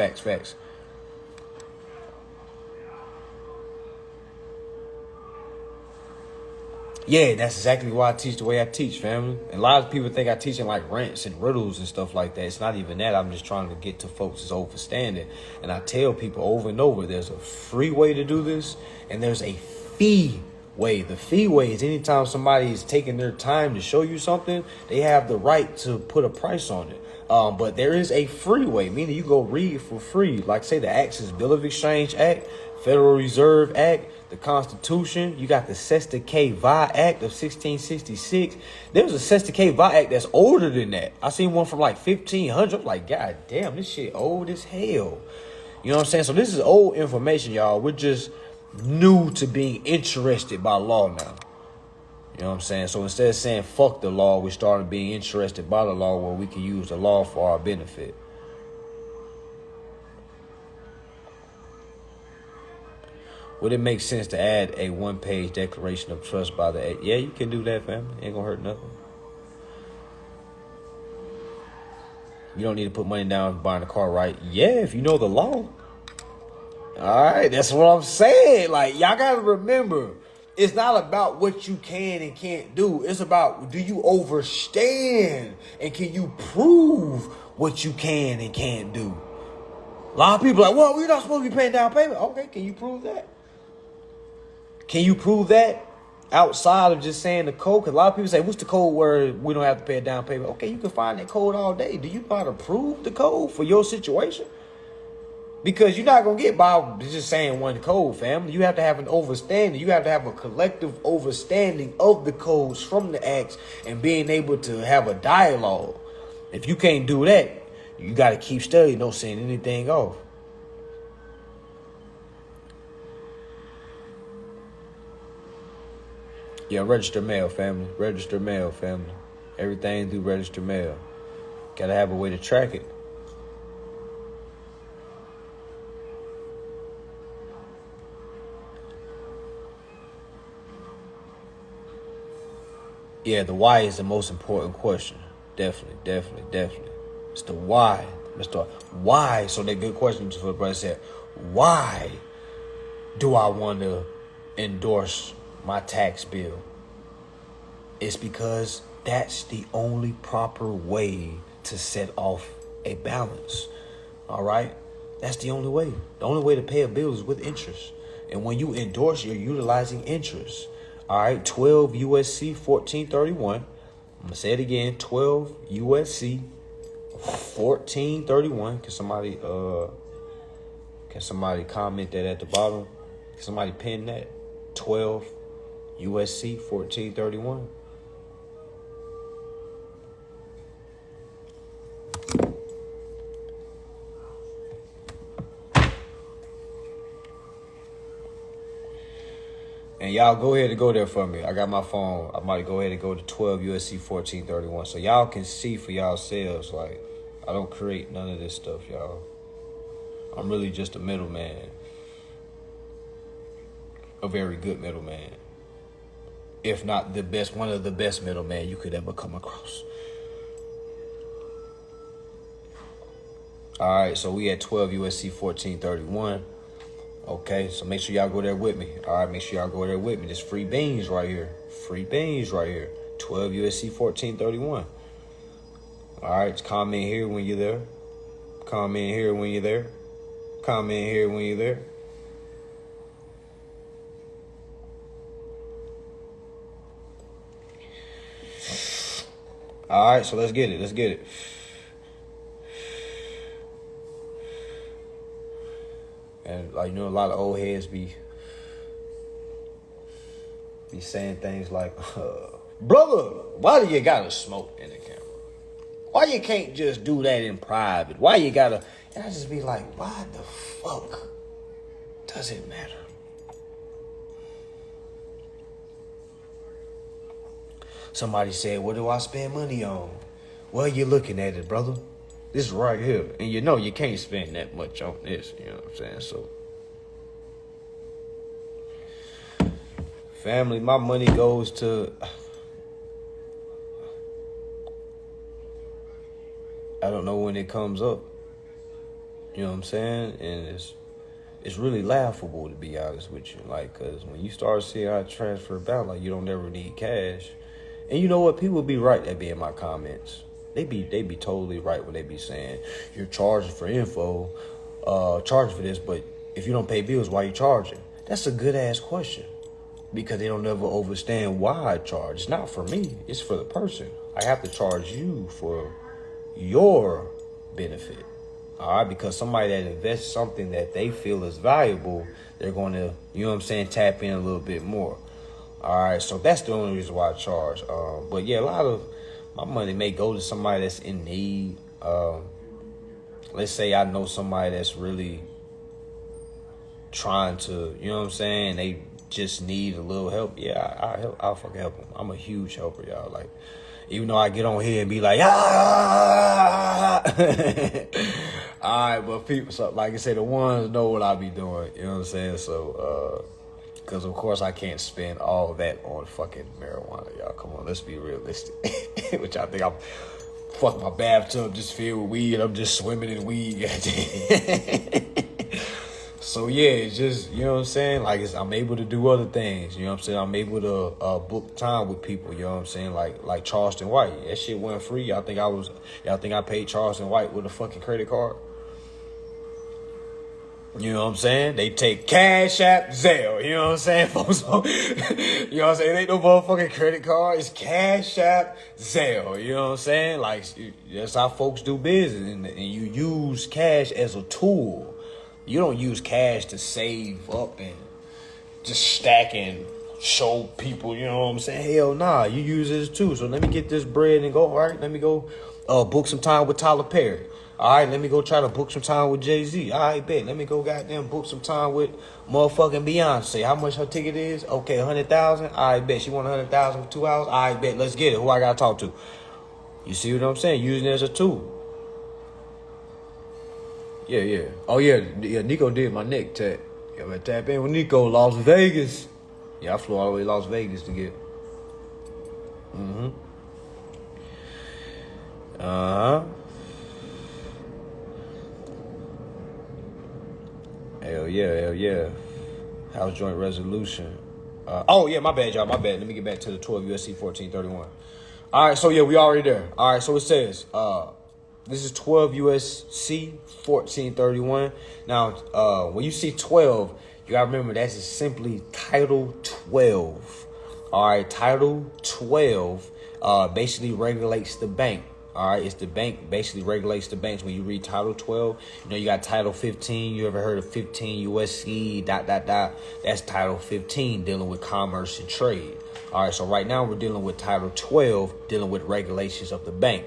Yeah, that's exactly why I teach the way I teach, family. And a lot of people think I teach in like rants and riddles and stuff like that. It's not even that. I'm just trying to get to folks' understanding. And I tell people over and over, there's a free way to do this, and there's a fee way. The fee way is anytime somebody is taking their time to show you something, they have the right to put a price on it. But there is a free way, meaning you go read for free. Like, say, the Access Bill of Exchange Act, Federal Reserve Act, the Constitution. You got the Sesta K Vi Act of 1666. There's a Sesta K Vi Act that's older than that. I seen one from like 1500. I'm like, God damn, this shit old as hell. You know what I'm saying? So this is old information, y'all. We're just new to being interested by law now. You know what I'm saying? So instead of saying fuck the law, we started being interested by the law where we can use the law for our benefit. Would it make sense to add a one-page declaration of trust by the... Yeah, you can do that, family. Ain't gonna hurt nothing. You don't need to put money down buying a car, right? Yeah, if you know the law. All right, that's what I'm saying. Like, y'all gotta remember, it's not about what you can and can't do. It's about, do you understand and can you prove what you can and can't do? A lot of people are like, well, we're not supposed to be paying down payment. Okay, can you prove that? Can you prove that outside of just saying the code? Because a lot of people say, what's the code where we don't have to pay a down payment? Okay, you can find that code all day. Do you know how to prove the code for your situation? Because you're not going to get by just saying one code, family. You have to have an understanding. You have to have a collective understanding of the codes from the acts and being able to have a dialogue. If you can't do that, you got to keep studying. Don't send anything off. Yeah, register mail, family. Register mail, family. Everything through register mail. Got to have a way to track it. Yeah, the why is the most important question. Definitely. It's the why. Mr. Why? So that good question for the brother said, why do I want to endorse my tax bill? It's because that's the only proper way to set off a balance. All right? That's the only way. The only way to pay a bill is with interest. And when you endorse, you're utilizing interest. All right, 12 USC 1431. I'm going to say it again, 12 USC 1431. Can somebody comment that at the bottom? Can somebody pin that? 12 USC 1431. And y'all go ahead and go there for me. I got my phone. I might go ahead and go to 12 USC 1431. So y'all can see for yourselves. Like, I don't create none of this stuff, y'all. I'm really just a middleman. A very good middleman. If not the best, one of the best middlemen you could ever come across. All right, so we at 12 USC 1431. Okay, so make sure y'all go there with me. All right, make sure y'all go there with me. There's free beans right here. 12 USC 1431. All right, comment here when you're there. comment here when you're there. All right, so let's get it. Let's get it. And like, you know, a lot of old heads be saying things like, brother, why do you gotta smoke in the camera? Why you can't just do that in private? Why you gotta? And I just be like, why the fuck does it matter? Somebody said, what do I spend money on? Well, you're looking at it, brother. This is right here. And you know you can't spend that much on this. You know what I'm saying? So, family, my money goes to... I don't know when it comes up. You know what I'm saying? And it's really laughable, to be honest with you. Like, because when you start seeing how I transfer about, like, you don't ever need cash. And you know what? People be right that be in my comments. They be totally right when they be saying, you're charging for info, charging for this, but if you don't pay bills, why you charging? That's a good-ass question. Because they don't ever understand why I charge. It's not for me. It's for the person. I have to charge you for your benefit. All right? Because somebody that invests something that they feel is valuable, they're going to, you know what I'm saying, tap in a little bit more. All right, so that's the only reason why I charge. But yeah, a lot of my money may go to somebody that's in need. Let's say I know somebody that's really trying to, you know what I'm saying, they just need a little help. Yeah, I'll fucking help them. I'm a huge helper, y'all. Like, even though I get on here and be like, ah, all right, but people, so, like I said, the ones know what I be doing. You know what I'm saying? So, because, of course, I can't spend all that on fucking marijuana, y'all. Come on, let's be realistic. Which I think I'm... Fuck, my bathtub just filled with weed. I'm just swimming in weed. So, yeah, it's just, you know what I'm saying? Like, I'm able to do other things. You know what I'm saying? I'm able to book time with people. You know what I'm saying? Like Charleston White. That shit went free. Y'all think I paid Charleston White with a fucking credit card? You know what I'm saying? They take Cash App, Zelle. You know what I'm saying, folks? You know what I'm saying? It ain't no motherfucking credit card. It's Cash App, Zelle. You know what I'm saying? Like, that's how folks do business. And you use cash as a tool. You don't use cash to save up and just stack and show people, you know what I'm saying? Hell nah. You use it as a tool. So let me get this bread and go, all right? Let me go book some time with Tyler Perry. All right, let me go try to book some time with Jay-Z. All right, bet. Let me go goddamn book some time with motherfucking Beyonce. How much her ticket is? Okay, 100,000. All right, bet. She want 100,000 for 2 hours. All right, bet. Let's get it. Who I got to talk to? You see what I'm saying? Using it as a tool. Yeah. Oh, yeah, Nico did my neck tap. Yeah, I tap in with Nico, Las Vegas. Yeah, I flew all the way to Las Vegas to get. Uh-huh. Hell yeah. House joint resolution. Oh, yeah, my bad, y'all. My bad. Let me get back to the 12 USC 1431. All right, so, yeah, we already there. All right, so it says, this is 12 USC 1431. Now, when you see 12, you got to remember that's simply Title 12. All right, Title 12 basically regulates the bank. All right, it's the bank, basically regulates the banks. When you read Title 12, you know, you got Title 15. You ever heard of 15 USC, ... That's Title 15, dealing with commerce and trade. All right, so right now we're dealing with Title 12, dealing with regulations of the bank.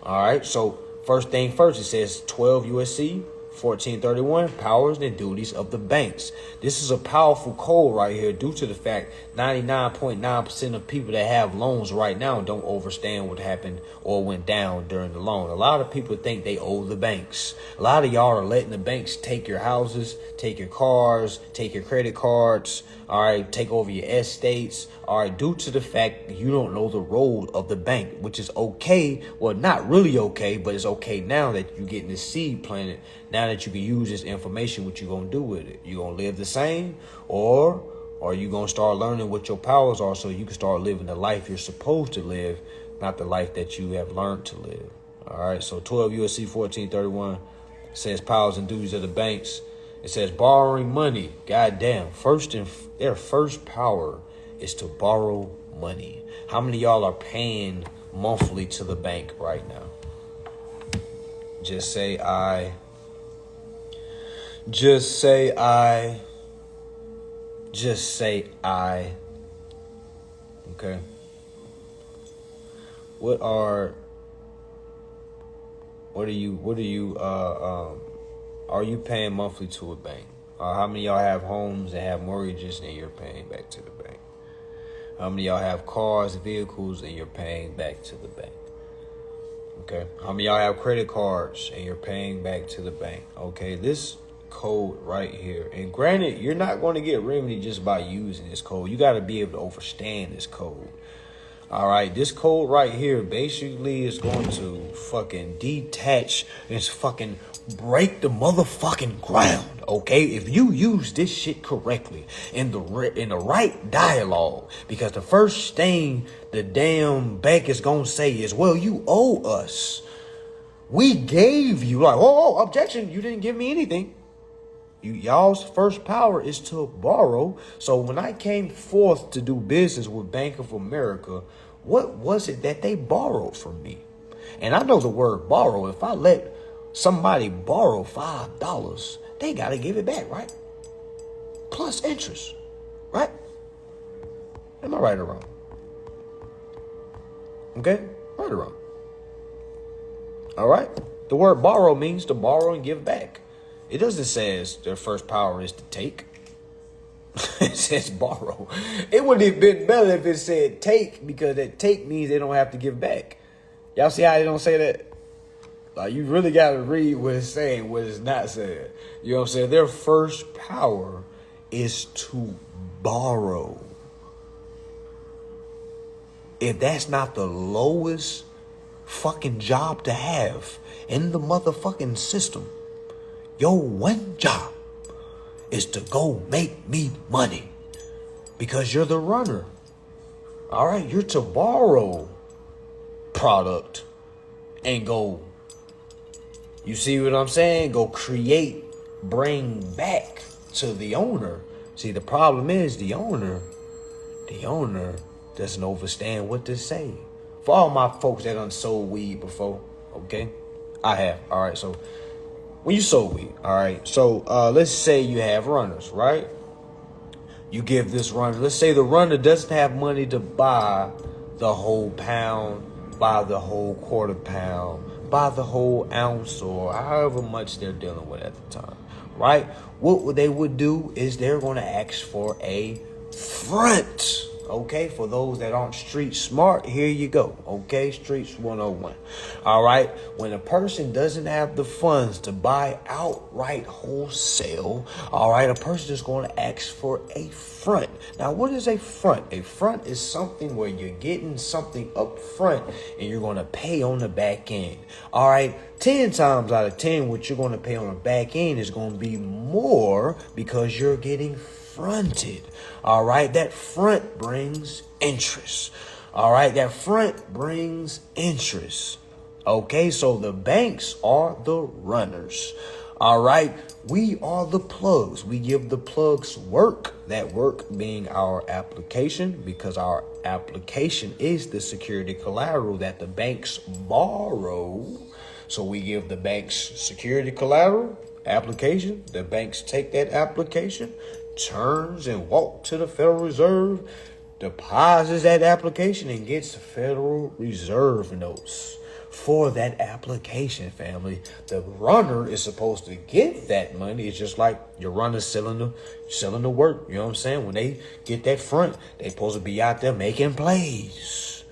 All right, so first thing first, it says 12 USC 1431, powers and duties of the banks. This is a powerful code right here due to the fact 99.9% of people that have loans right now don't understand what happened or went down during the loan. A lot of people think they owe the banks. A lot of y'all are letting the banks take your houses, take your cars, take your credit cards, all right, take over your estates, all right, due to the fact that you don't know the role of the bank, which is okay. Well, not really okay, but it's okay now that you're getting this seed planted. Now that you can use this information, what you gonna do with it? You gonna live the same, or are you gonna start learning what your powers are so you can start living the life you're supposed to live, not the life that you have learned to live? All right, so 12 USC 1431 says powers and duties of the banks. It says borrowing money. Goddamn. Their first power is to borrow money. How many of y'all are paying monthly to the bank right now? Just say I. Just say I. Just say I. Okay. What are you paying monthly to a bank? How many of y'all have homes and have mortgages and you're paying back to the bank? How many of y'all have cars, vehicles, and you're paying back to the bank? Okay. How many of y'all have credit cards and you're paying back to the bank? Okay. This code right here, and granted, you're not going to get remedy just by using this code. You got to be able to understand this code. All right, this code right here basically is going to fucking detach and fucking break the motherfucking ground. Okay, if you use this shit correctly in the right dialogue, because the first thing the damn bank is gonna say is, "Well, you owe us. We gave you." Like, oh, objection! You didn't give me anything. Y'all's first power is to borrow. So when I came forth to do business with Bank of America, what was it that they borrowed from me? And I know the word borrow. If I let somebody borrow $5, they got to give it back, right? Plus interest, right? Am I right or wrong? Okay, right or wrong? All right. The word borrow means to borrow and give back. It doesn't say their first power is to take. It says borrow. It would have been better if it said take, because that take means they don't have to give back. Y'all see how they don't say that? Like, you really got to read what it's saying, what it's not saying. You know what I'm saying? Their first power is to borrow. If that's not the lowest fucking job to have in the motherfucking system, your one job is to go make me money, because you're the runner. All right, you're to borrow product and go, you see what I'm saying? Go create, bring back to the owner. See, the problem is the owner doesn't understand what to say. For all my folks that done sold weed before, okay? I have. All right, so when you sold weed, all right, so let's say you have runners, right? You give this runner, let's say the runner doesn't have money to buy the whole pound, buy the whole quarter pound, buy the whole ounce, or however much they're dealing with at the time, right? What they would do is they're going to ask for a front. Okay, for those that aren't street smart, here you go. Okay, Streets 101. All right, when a person doesn't have the funds to buy outright wholesale, all right, a person is going to ask for a front. Now, what is a front? A front is something where you're getting something up front and you're going to pay on the back end. All right, 10 times out of 10, what you're going to pay on the back end is going to be more, because you're getting fronted. All right, that front brings interest. All right, that front brings interest. Okay, so the banks are the runners. All right, we are the plugs. We give the plugs work. That work being our application, because our application is the security collateral that the banks borrow. So we give the banks security collateral, application. The banks take that application, turns and walk to the Federal Reserve, deposits that application, and gets Federal Reserve notes for that application, family. The runner is supposed to get that money. It's just like your runner selling the work. You know what I'm saying? When they get that front, they supposed to be out there making plays.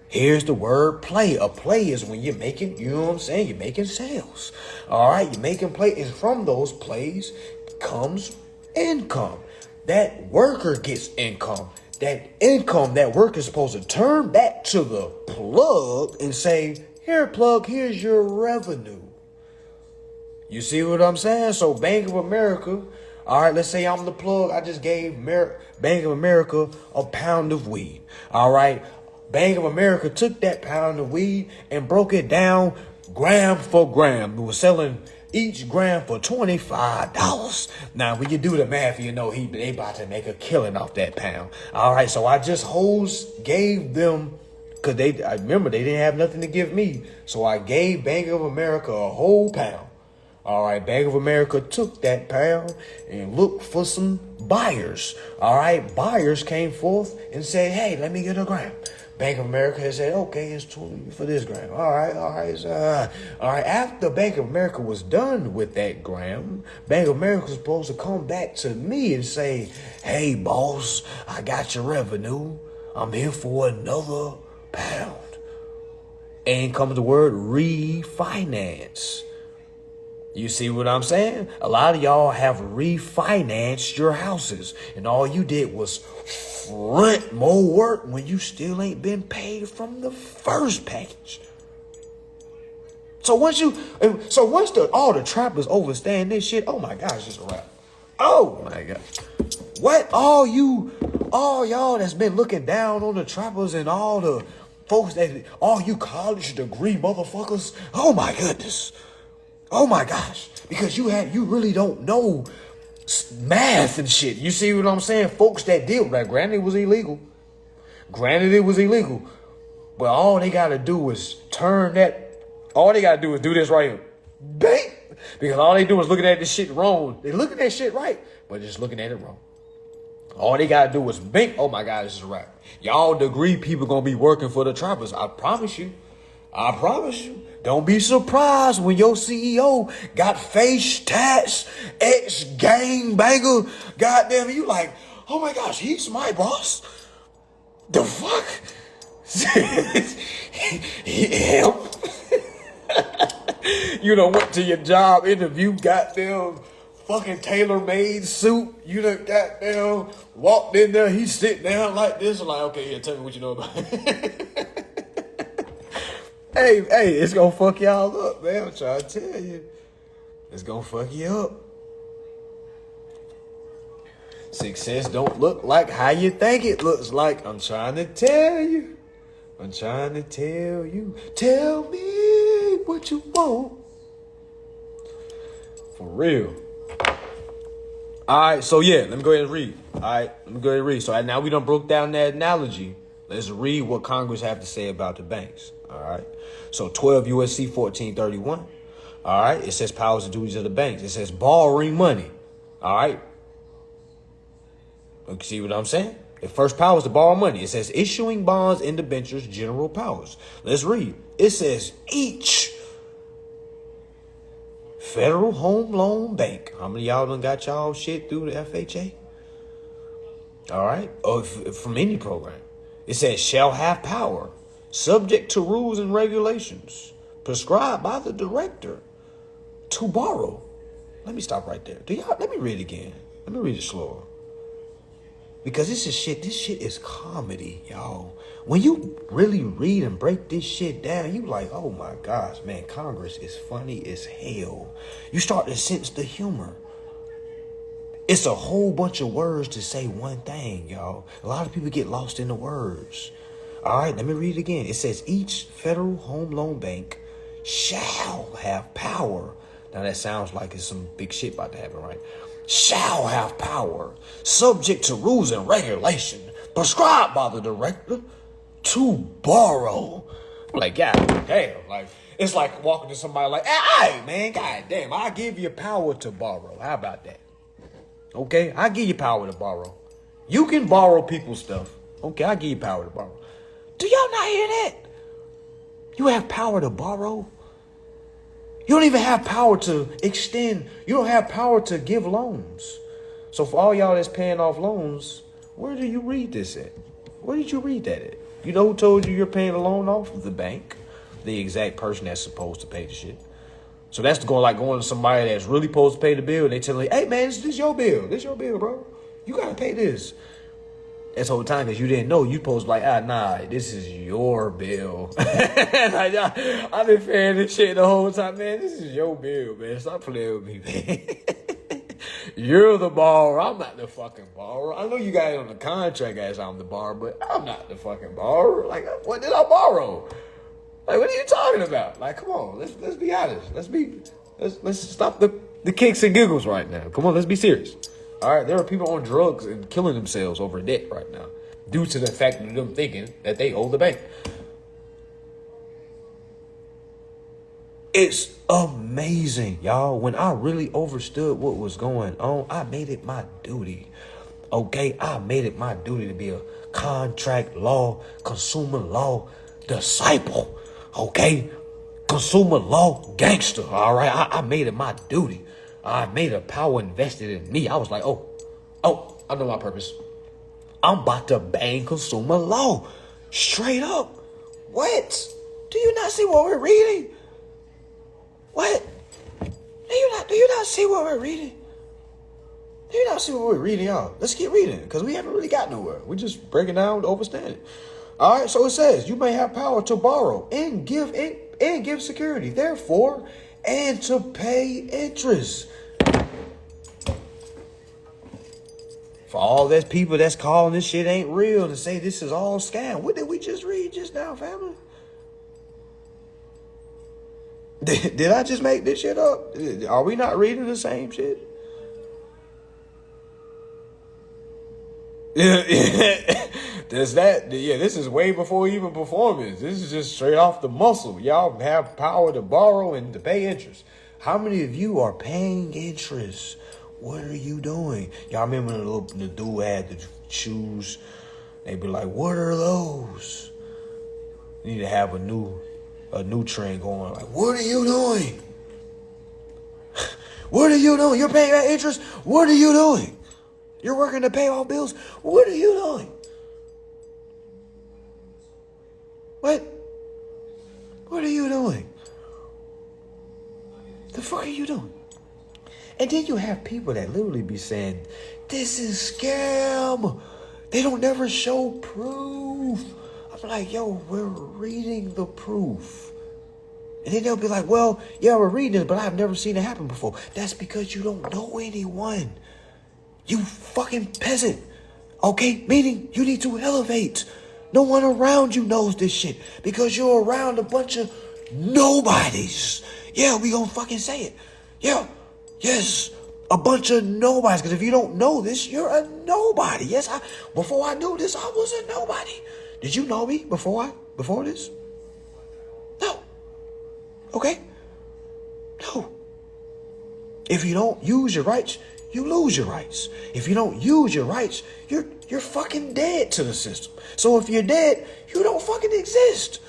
Here's the word play. A play is when you're making, you know what I'm saying? You're making sales. All right, you're making plays. And from those plays comes income. That worker gets income. That income, that worker is supposed to turn back to the plug and say, here, plug, here's your revenue. You see what I'm saying? So Bank of America, all right, let's say I'm the plug. I just gave Bank of America a pound of weed. All right, Bank of America took that pound of weed and broke it down gram for gram. We were selling each gram for $25. Now, when you do the math, you know they about to make a killing off that pound. All right, so I just gave them, because I remember they didn't have nothing to give me. So I gave Bank of America a whole pound. All right, Bank of America took that pound and looked for some buyers. All right, buyers came forth and said, hey, let me get a gram. Bank of America has said, okay, it's 20 for this gram. All right. All right. After Bank of America was done with that gram, Bank of America was supposed to come back to me and say, hey, boss, I got your revenue. I'm here for another pound. And comes the word refinance. You see what I'm saying? A lot of y'all have refinanced your houses, and all you did was front more work when you still ain't been paid from the first package. So once all the trappers overstand this shit, oh my gosh, it's a wrap. Oh my God. What all y'all that's been looking down on the trappers and all the folks all you college degree motherfuckers, oh my goodness. Oh my gosh, because you really don't know math and shit. You see what I'm saying? Folks that deal with that, granted it was illegal. But all they got to do is all they got to do is do this right here. Bang! Because all they do is looking at this shit wrong. They looking at that shit right, but just looking at it wrong. All they got to do is bang, oh my God, this is right. Y'all degree people going to be working for the trappers. I promise you. Don't be surprised when your CEO got face tats, ex-gangbanger. Goddamn, you like, oh my gosh, he's my boss. The fuck? Him? You done went to your job interview, goddamn fucking tailor-made suit. You done goddamn walked in there, he sit down like this. I'm like, okay, here, tell me what you know about it. Hey, it's gonna fuck y'all up, man. I'm trying to tell you. It's gonna fuck you up. Success don't look like how you think it looks like. I'm trying to tell you. Tell me what you want. For real. All right, so yeah, let me go ahead and read. So now we done broke down that analogy. Let's read what Congress have to say about the banks. All right. So 12 USC 1431. All right. It says powers and duties of the banks. It says borrowing money. All right. You see what I'm saying? The first power is to borrow money. It says issuing bonds and debentures, general powers. Let's read. It says each Federal Home Loan Bank. How many of y'all done got y'all shit through the FHA? All right. Or from any program. It says shall have power, subject to rules and regulations, prescribed by the director, to borrow. Let me stop right there. Let me read it again. Let me read it slower. Because this shit is comedy, y'all. When you really read and break this shit down, you like, oh my gosh, man, Congress is funny as hell. You start to sense the humor. It's a whole bunch of words to say one thing, y'all. A lot of people get lost in the words. All right, let me read it again. It says each Federal Home Loan Bank shall have power. Now that sounds like it's some big shit about to happen, right? Shall have power, subject to rules and regulation, prescribed by the director, to borrow. Like, God damn, like, it's like walking to somebody like, hey, man, God damn, I'll give you power to borrow. How about that? Okay, I give you power to borrow. You can borrow people's stuff. Okay, I give you power to borrow. Do y'all not hear that? You have power to borrow. You don't even have power to extend. You don't have power to give loans. So for all y'all that's paying off loans, where do you read this at? Where did you read that at? You know who told you you're paying a loan off? The bank. The exact person that's supposed to pay the shit. So that's going to somebody that's really supposed to pay the bill. And they tell you, hey, man, this is your bill. This your bill, bro. You got to pay this. That's the whole time because you didn't know. You supposed to like, nah, this is your bill. Like, I've been paying this shit the whole time, man. This is your bill, man. Stop playing with me, man. You're the borrower. I'm not the fucking borrower. I know you got it on the contract as I'm the borrower, but I'm not the fucking borrower. Like, what did I borrow? Like, what are you talking about? Like, come on, let's be honest. Let's Let's stop the kicks and giggles right now. Come on, let's be serious. All right, there are people on drugs and killing themselves over debt right now due to the fact of them thinking that they owe the bank. It's amazing, y'all. When I really understood what was going on, I made it my duty. Okay, I made it my duty to be a contract law, consumer law disciple. Okay, consumer law gangster. All right, I made it my duty. I made a power invested in me. I was like, I know my purpose. I'm about to bang consumer law. Straight up. What? Do you not see what we're reading? What? Do you not see what we're reading? Do you not see what we're reading, y'all? Let's keep reading, because we haven't really got nowhere. We're just breaking down to understand it. All right, so it says, you may have power to borrow and give security, therefore, and to pay interest. For all those people that's calling this shit ain't real to say this is all scam. What did we just read just now, family? Did I just make this shit up? Are we not reading the same shit? Yeah. This is way before even performance. This is just straight off the muscle. Y'all have power to borrow and to pay interest. How many of you are paying interest? What are you doing? Y'all remember the dude had the shoes? They'd be like, what are those? You need to have a new trend going. Like, what are you doing? What are you doing? You're paying that interest? What are you doing? You're working to pay all bills? What are you doing? What are you doing? The fuck are you doing? And then you have people that literally be saying, this is scam. They don't never show proof. I'm like, yo, we're reading the proof. And then they'll be like, well, yeah, we're reading it, but I've never seen it happen before. That's because you don't know anyone. You fucking peasant. Okay? Meaning you need to elevate. No one around you knows this shit because you're around a bunch of nobodies. Yeah, we gonna fucking say it. Yeah. Yes. A bunch of nobodies. Because if you don't know this, you're a nobody. Yes, before I knew this, I was a nobody. Did you know me before this? No. Okay? No. If you don't use your rights, you lose your rights. If you don't use your rights, you're fucking dead to the system. So if you're dead, you don't fucking exist.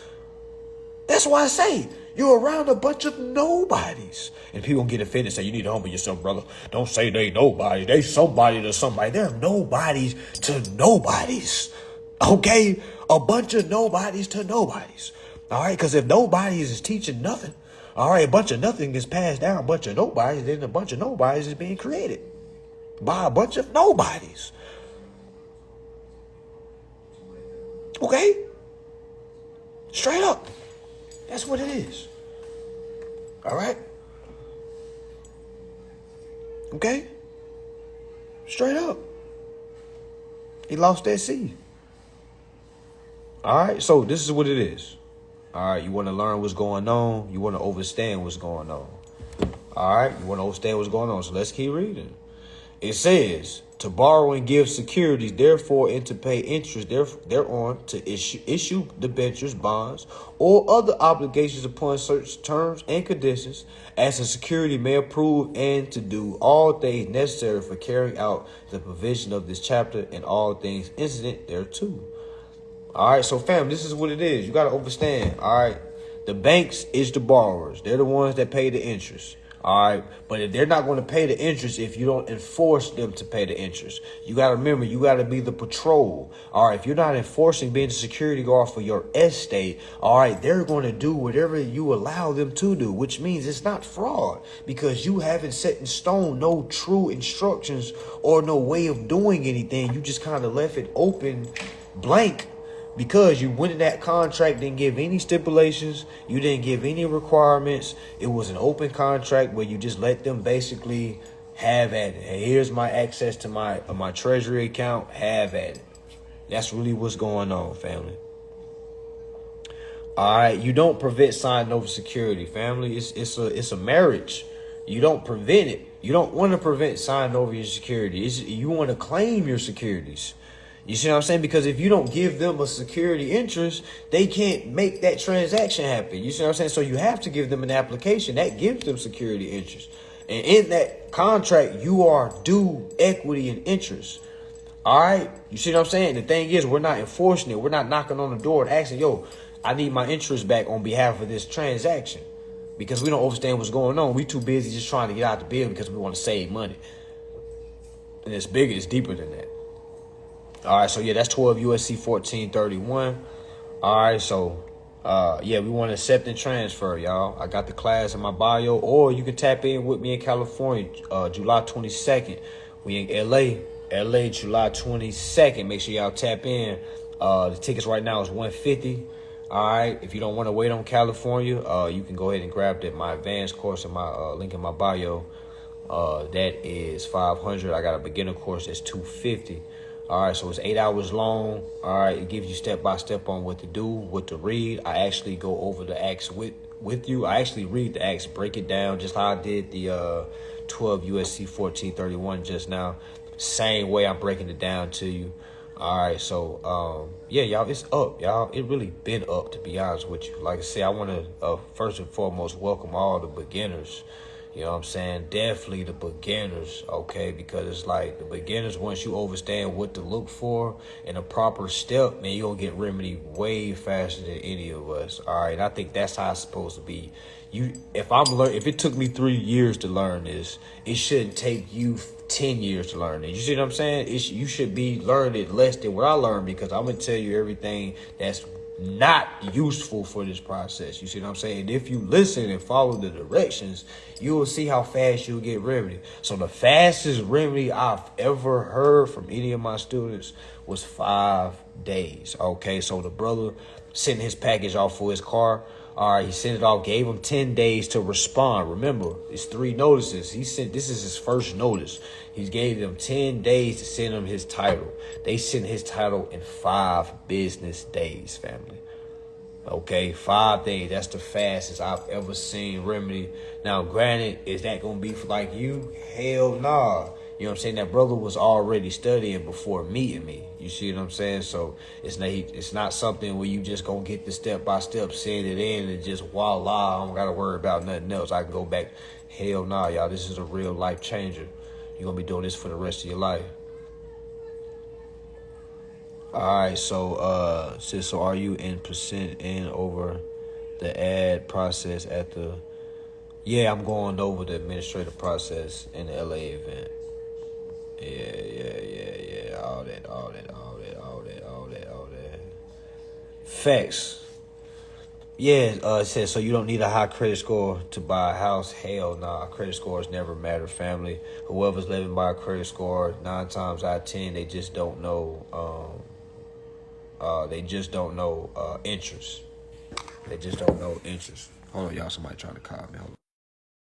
That's why I say you're around a bunch of nobodies. And people get offended and say, you need to humble yourself, brother. Don't say they nobody. They somebody to somebody. They're nobodies to nobodies. Okay? A bunch of nobodies to nobodies. All right? Because if nobodies is teaching nothing, all right, a bunch of nothing is passed down, a bunch of nobodies, then a bunch of nobodies is being created by a bunch of nobodies. Okay? Straight up. That's what it is. All right? Okay? Straight up. He lost that seed. All right? So this is what it is. All right? You want to learn what's going on. You want to understand what's going on. All right? You want to understand what's going on. So let's keep reading. It says, to borrow and give securities, therefore, and to pay interest thereon, to issue debentures, bonds, or other obligations upon certain terms and conditions, as the security may approve, and to do all things necessary for carrying out the provision of this chapter and all things incident thereto. All right, so fam, this is what it is. You got to understand, all right? The banks is the borrowers. They're the ones that pay the interest. All right, but if they're not going to pay the interest if you don't enforce them to pay the interest. You got to remember, you got to be the patrol. All right, if you're not enforcing being the security guard for your estate, all right, they're going to do whatever you allow them to do, which means it's not fraud because you haven't set in stone no true instructions or no way of doing anything. You just kind of left it open, blank. Because you went in that contract, didn't give any stipulations, you didn't give any requirements. It was an open contract where you just let them basically have at it. Hey, here's my access to my treasury account. Have at it. That's really what's going on, family. All right, you don't prevent signing over security, family. It's a marriage. You don't prevent it. You don't want to prevent signing over your securities. You want to claim your securities. You see what I'm saying? Because if you don't give them a security interest, they can't make that transaction happen. You see what I'm saying? So you have to give them an application that gives them security interest. And in that contract, you are due equity and interest. All right? You see what I'm saying? The thing is, we're not enforcing it. We're not knocking on the door and asking, yo, I need my interest back on behalf of this transaction. Because we don't understand what's going on. We too busy just trying to get out the bill because we want to save money. And it's bigger, it's deeper than that. All right, so yeah, that's 12 USC 1431. All right, so yeah, we want to accept and transfer, y'all. I got the class in my bio, or you can tap in with me in California, July 22nd. We in LA, July 22nd. Make sure y'all tap in. The tickets right now is $150. All right, if you don't want to wait on California, you can go ahead and grab my advanced course in my link in my bio. That is $500. I got a beginner course that's $250. All right, so it's 8 hours long. All right, it gives you step-by-step on what to do, what to read. I actually go over the acts with you. I actually read the acts, break it down, just how I did the 12 USC 1431 just now. Same way I'm breaking it down to you. All right, so, yeah, y'all, it's up, y'all. It really been up, to be honest with you. Like I said, I want to, first and foremost, welcome all the beginners. You know what I'm saying? Definitely the beginners, okay? Because it's like the beginners, once you understand what to look for in a proper step, man, you're going to get remedy way faster than any of us, all right? And I think that's how it's supposed to be. If it took me 3 years to learn this, it shouldn't take you 10 years to learn it. You see what I'm saying? You should be learning it less than what I learned, because I'm going to tell you everything that's not useful for this process. You see what I'm saying? If you listen and follow the directions, you will see how fast you'll get remedy. So the fastest remedy I've ever heard from any of my students was 5 days. Okay, so the brother sent his package off for his car. All right, he sent it off, gave him 10 days to respond. Remember, it's 3 notices. This is his first notice. He gave them 10 days to send him his title. They sent his title in 5 business days, family. Okay, 5 days. That's the fastest I've ever seen remedy. Now, granted, is that going to be for like you? Hell nah. You know what I'm saying? That brother was already studying before meeting me. You see what I'm saying? So it's not something where you just going to get the step-by-step, send it in, and just voila, I don't got to worry about nothing else. I can go back. Hell nah, y'all. This is a real life changer. You're going to be doing this for the rest of your life. All right, so sis, so are you in percent in over the ad process at the... Yeah, I'm going over the administrative process in the LA event. Yeah. All that. Facts. Yeah, it says, so you don't need a high credit score to buy a house? Hell nah, credit scores never matter, family. Whoever's living by a credit score, 9 times out of 10, they just don't know, interest. They just don't know interest. Hold on, y'all, somebody trying to call me. Hold on.